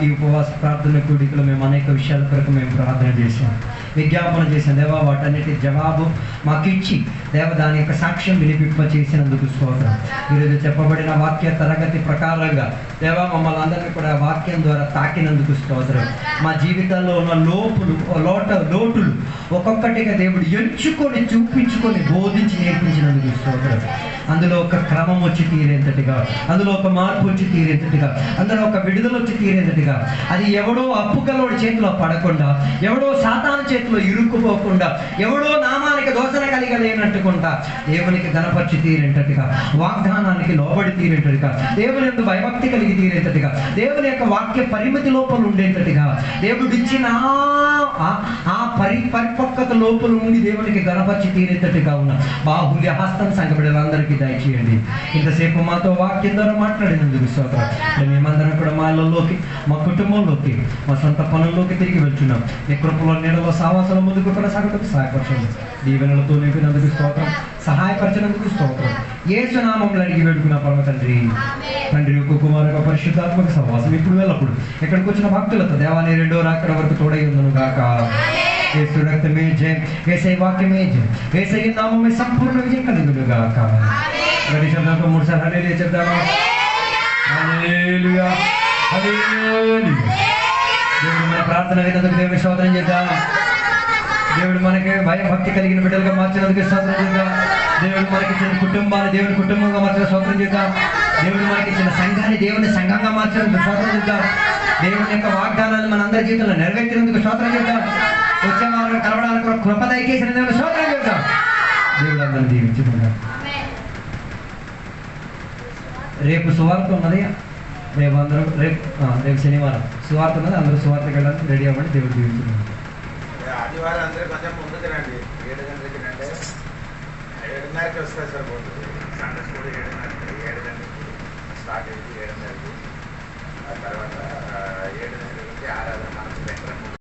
ఈ ఉపవాస ప్రార్థన కూడికలో మేము అనేక విషయాల కొరకు మేము ప్రార్థన చేసాం, విజ్ఞాపన చేసాం. దేవ వాటన్నిటి జవాబు మాకు ఇచ్చి దేవ దాని యొక్క సాక్ష్యం వినిపింప చేసినందుకు స్తోత్రం. ఈరోజు చెప్పబడిన వాక్య తరగతి ప్రకారంగా దేవ మమ్మల్ని అందరినీ కూడా వాక్యం ద్వారా తాకినందుకు స్తోత్రం. మా జీవితాల్లో ఉన్న లోటులు ఒక్కొక్కటిగా దేవుడు ఎంచుకొని చూపించుకొని బోధించి నేర్పించినందుకు స్తోత్రం. అందులో ఒక క్రమం వచ్చి తీరేంతటిగా, అందులో ఒక మార్పు వచ్చి తీరేంతటిగా, అందులో ఒక విడుదల వచ్చి తీరేంతటిగా, అది ఎవడో అప్పుకలోడి చేతిలో పడకుండా, ఎవడో సాతాను చేతిలో చేతిలో ఇరుక్కుపోకుండా, ఎవడో నామానికి దోషణ కలిగలేనట్టుకుంటా దేవునికి గణపరిచి తీరేంటట్టుగా, వాగ్దానానికి లోబడి తీరేంటట్టుగా, దేవుని యొక్క భయభక్తి కలిగి తీరేంటట్టుగా, దేవుని యొక్క వాక్య పరిమితి లోపల ఉండేటట్టుగా, దేవుడిచ్చిన ఆ పరిపక్వత లోపల ఉండి దేవునికి గణపరిచి తీరేటట్టుగా ఉన్న బాహుల్య హస్తం సంఘ బిడ్డలందరికీ దయచేయండి. ఇంతసేపు మాతో వాక్యం ద్వారా మాట్లాడినందుకు స్తోత్రం. మేమందరం కూడా మాలోకి, మా కుటుంబంలోకి, మా సొంత పనుల్లోకి తిరిగి వెళ్తున్నాం. ఈ కృపలో నీడలో సావాసాల ముందుకు కొనసాగటకు సహాయపరచండి. దీవెనలతో నింపినందుకు స్తోత్రం, సహాయపరిచినందుకు స్తోత్రం. యేసు నామములో అడిగి వేడుకున్న పరమ తండ్రి, తండ్రి యొక్క కుమారుగా పరిశుద్ధాత్మక సహవాసం ఇప్పుడు వెళ్ళప్పుడు ఇక్కడికి వచ్చిన భక్తులతో దేవాలయ రెండో రాకడ వరకు తోడై ఉందను గాక. యేసు రక్తమే జయం, యేసయ్య వాక్యమే జయం, యేసయ్య నామమే సంపూర్ణ విజయం కలుగును గాక. గడి శబ్దంతో 3 సార్లు హల్లెలూయా చెప్దామా? హల్లెలూయా, హల్లెలూయా. దేవుడు మన ప్రార్థన విన్నందుకు దేవుని స్తోత్రం చేద్దాం. దేవుడు మనకి భయభక్తి కలిగిన బిడ్డలుగా మార్చినందుకు స్తోత్రం చేద్దాం. దేవుడు మనకి ఇచ్చిన కుటుంబాన్ని దేవుని కుటుంబంగా మార్చిన స్తోత్రం చేద్దాం. దేవుడు మనకి ఇచ్చిన సంఘాన్ని దేవుని సంఘంగా మార్చినందుకు స్తోత్రం చేద్దాం. దేవుని యొక్క వాగ్దానాలు మన అందరి జీవితంలో నెరవేర్చినందుకు స్తోత్రం చేద్దాం. వచ్చే వారిని కలవడానికి కృప దయచేసిన దేవుని స్తోత్రం చేద్దాం. దేవుడు అందరిని దీవించుకుందాం. రేపు సువార్త ఉన్నది. రేపు అందరూ రేపు శనివారం సువార్త ఉన్నది. అందరూ సువార్తకి వెళ్ళాలని రెడీ అవ్వండి. దేవుడు దీవించుకుందాం. ఆదివారం అందరూ కొంచెం ముందుకు రండి. 7 గంటలకి రండి. 7:30కి వస్తే సరిపోతుంది. సండే స్కూల్ 7:30, 7 గంటలకి స్టార్ట్ అయింది. 7:30కి ఆ తర్వాత 7:30 నుంచి ఆరాధన మనకు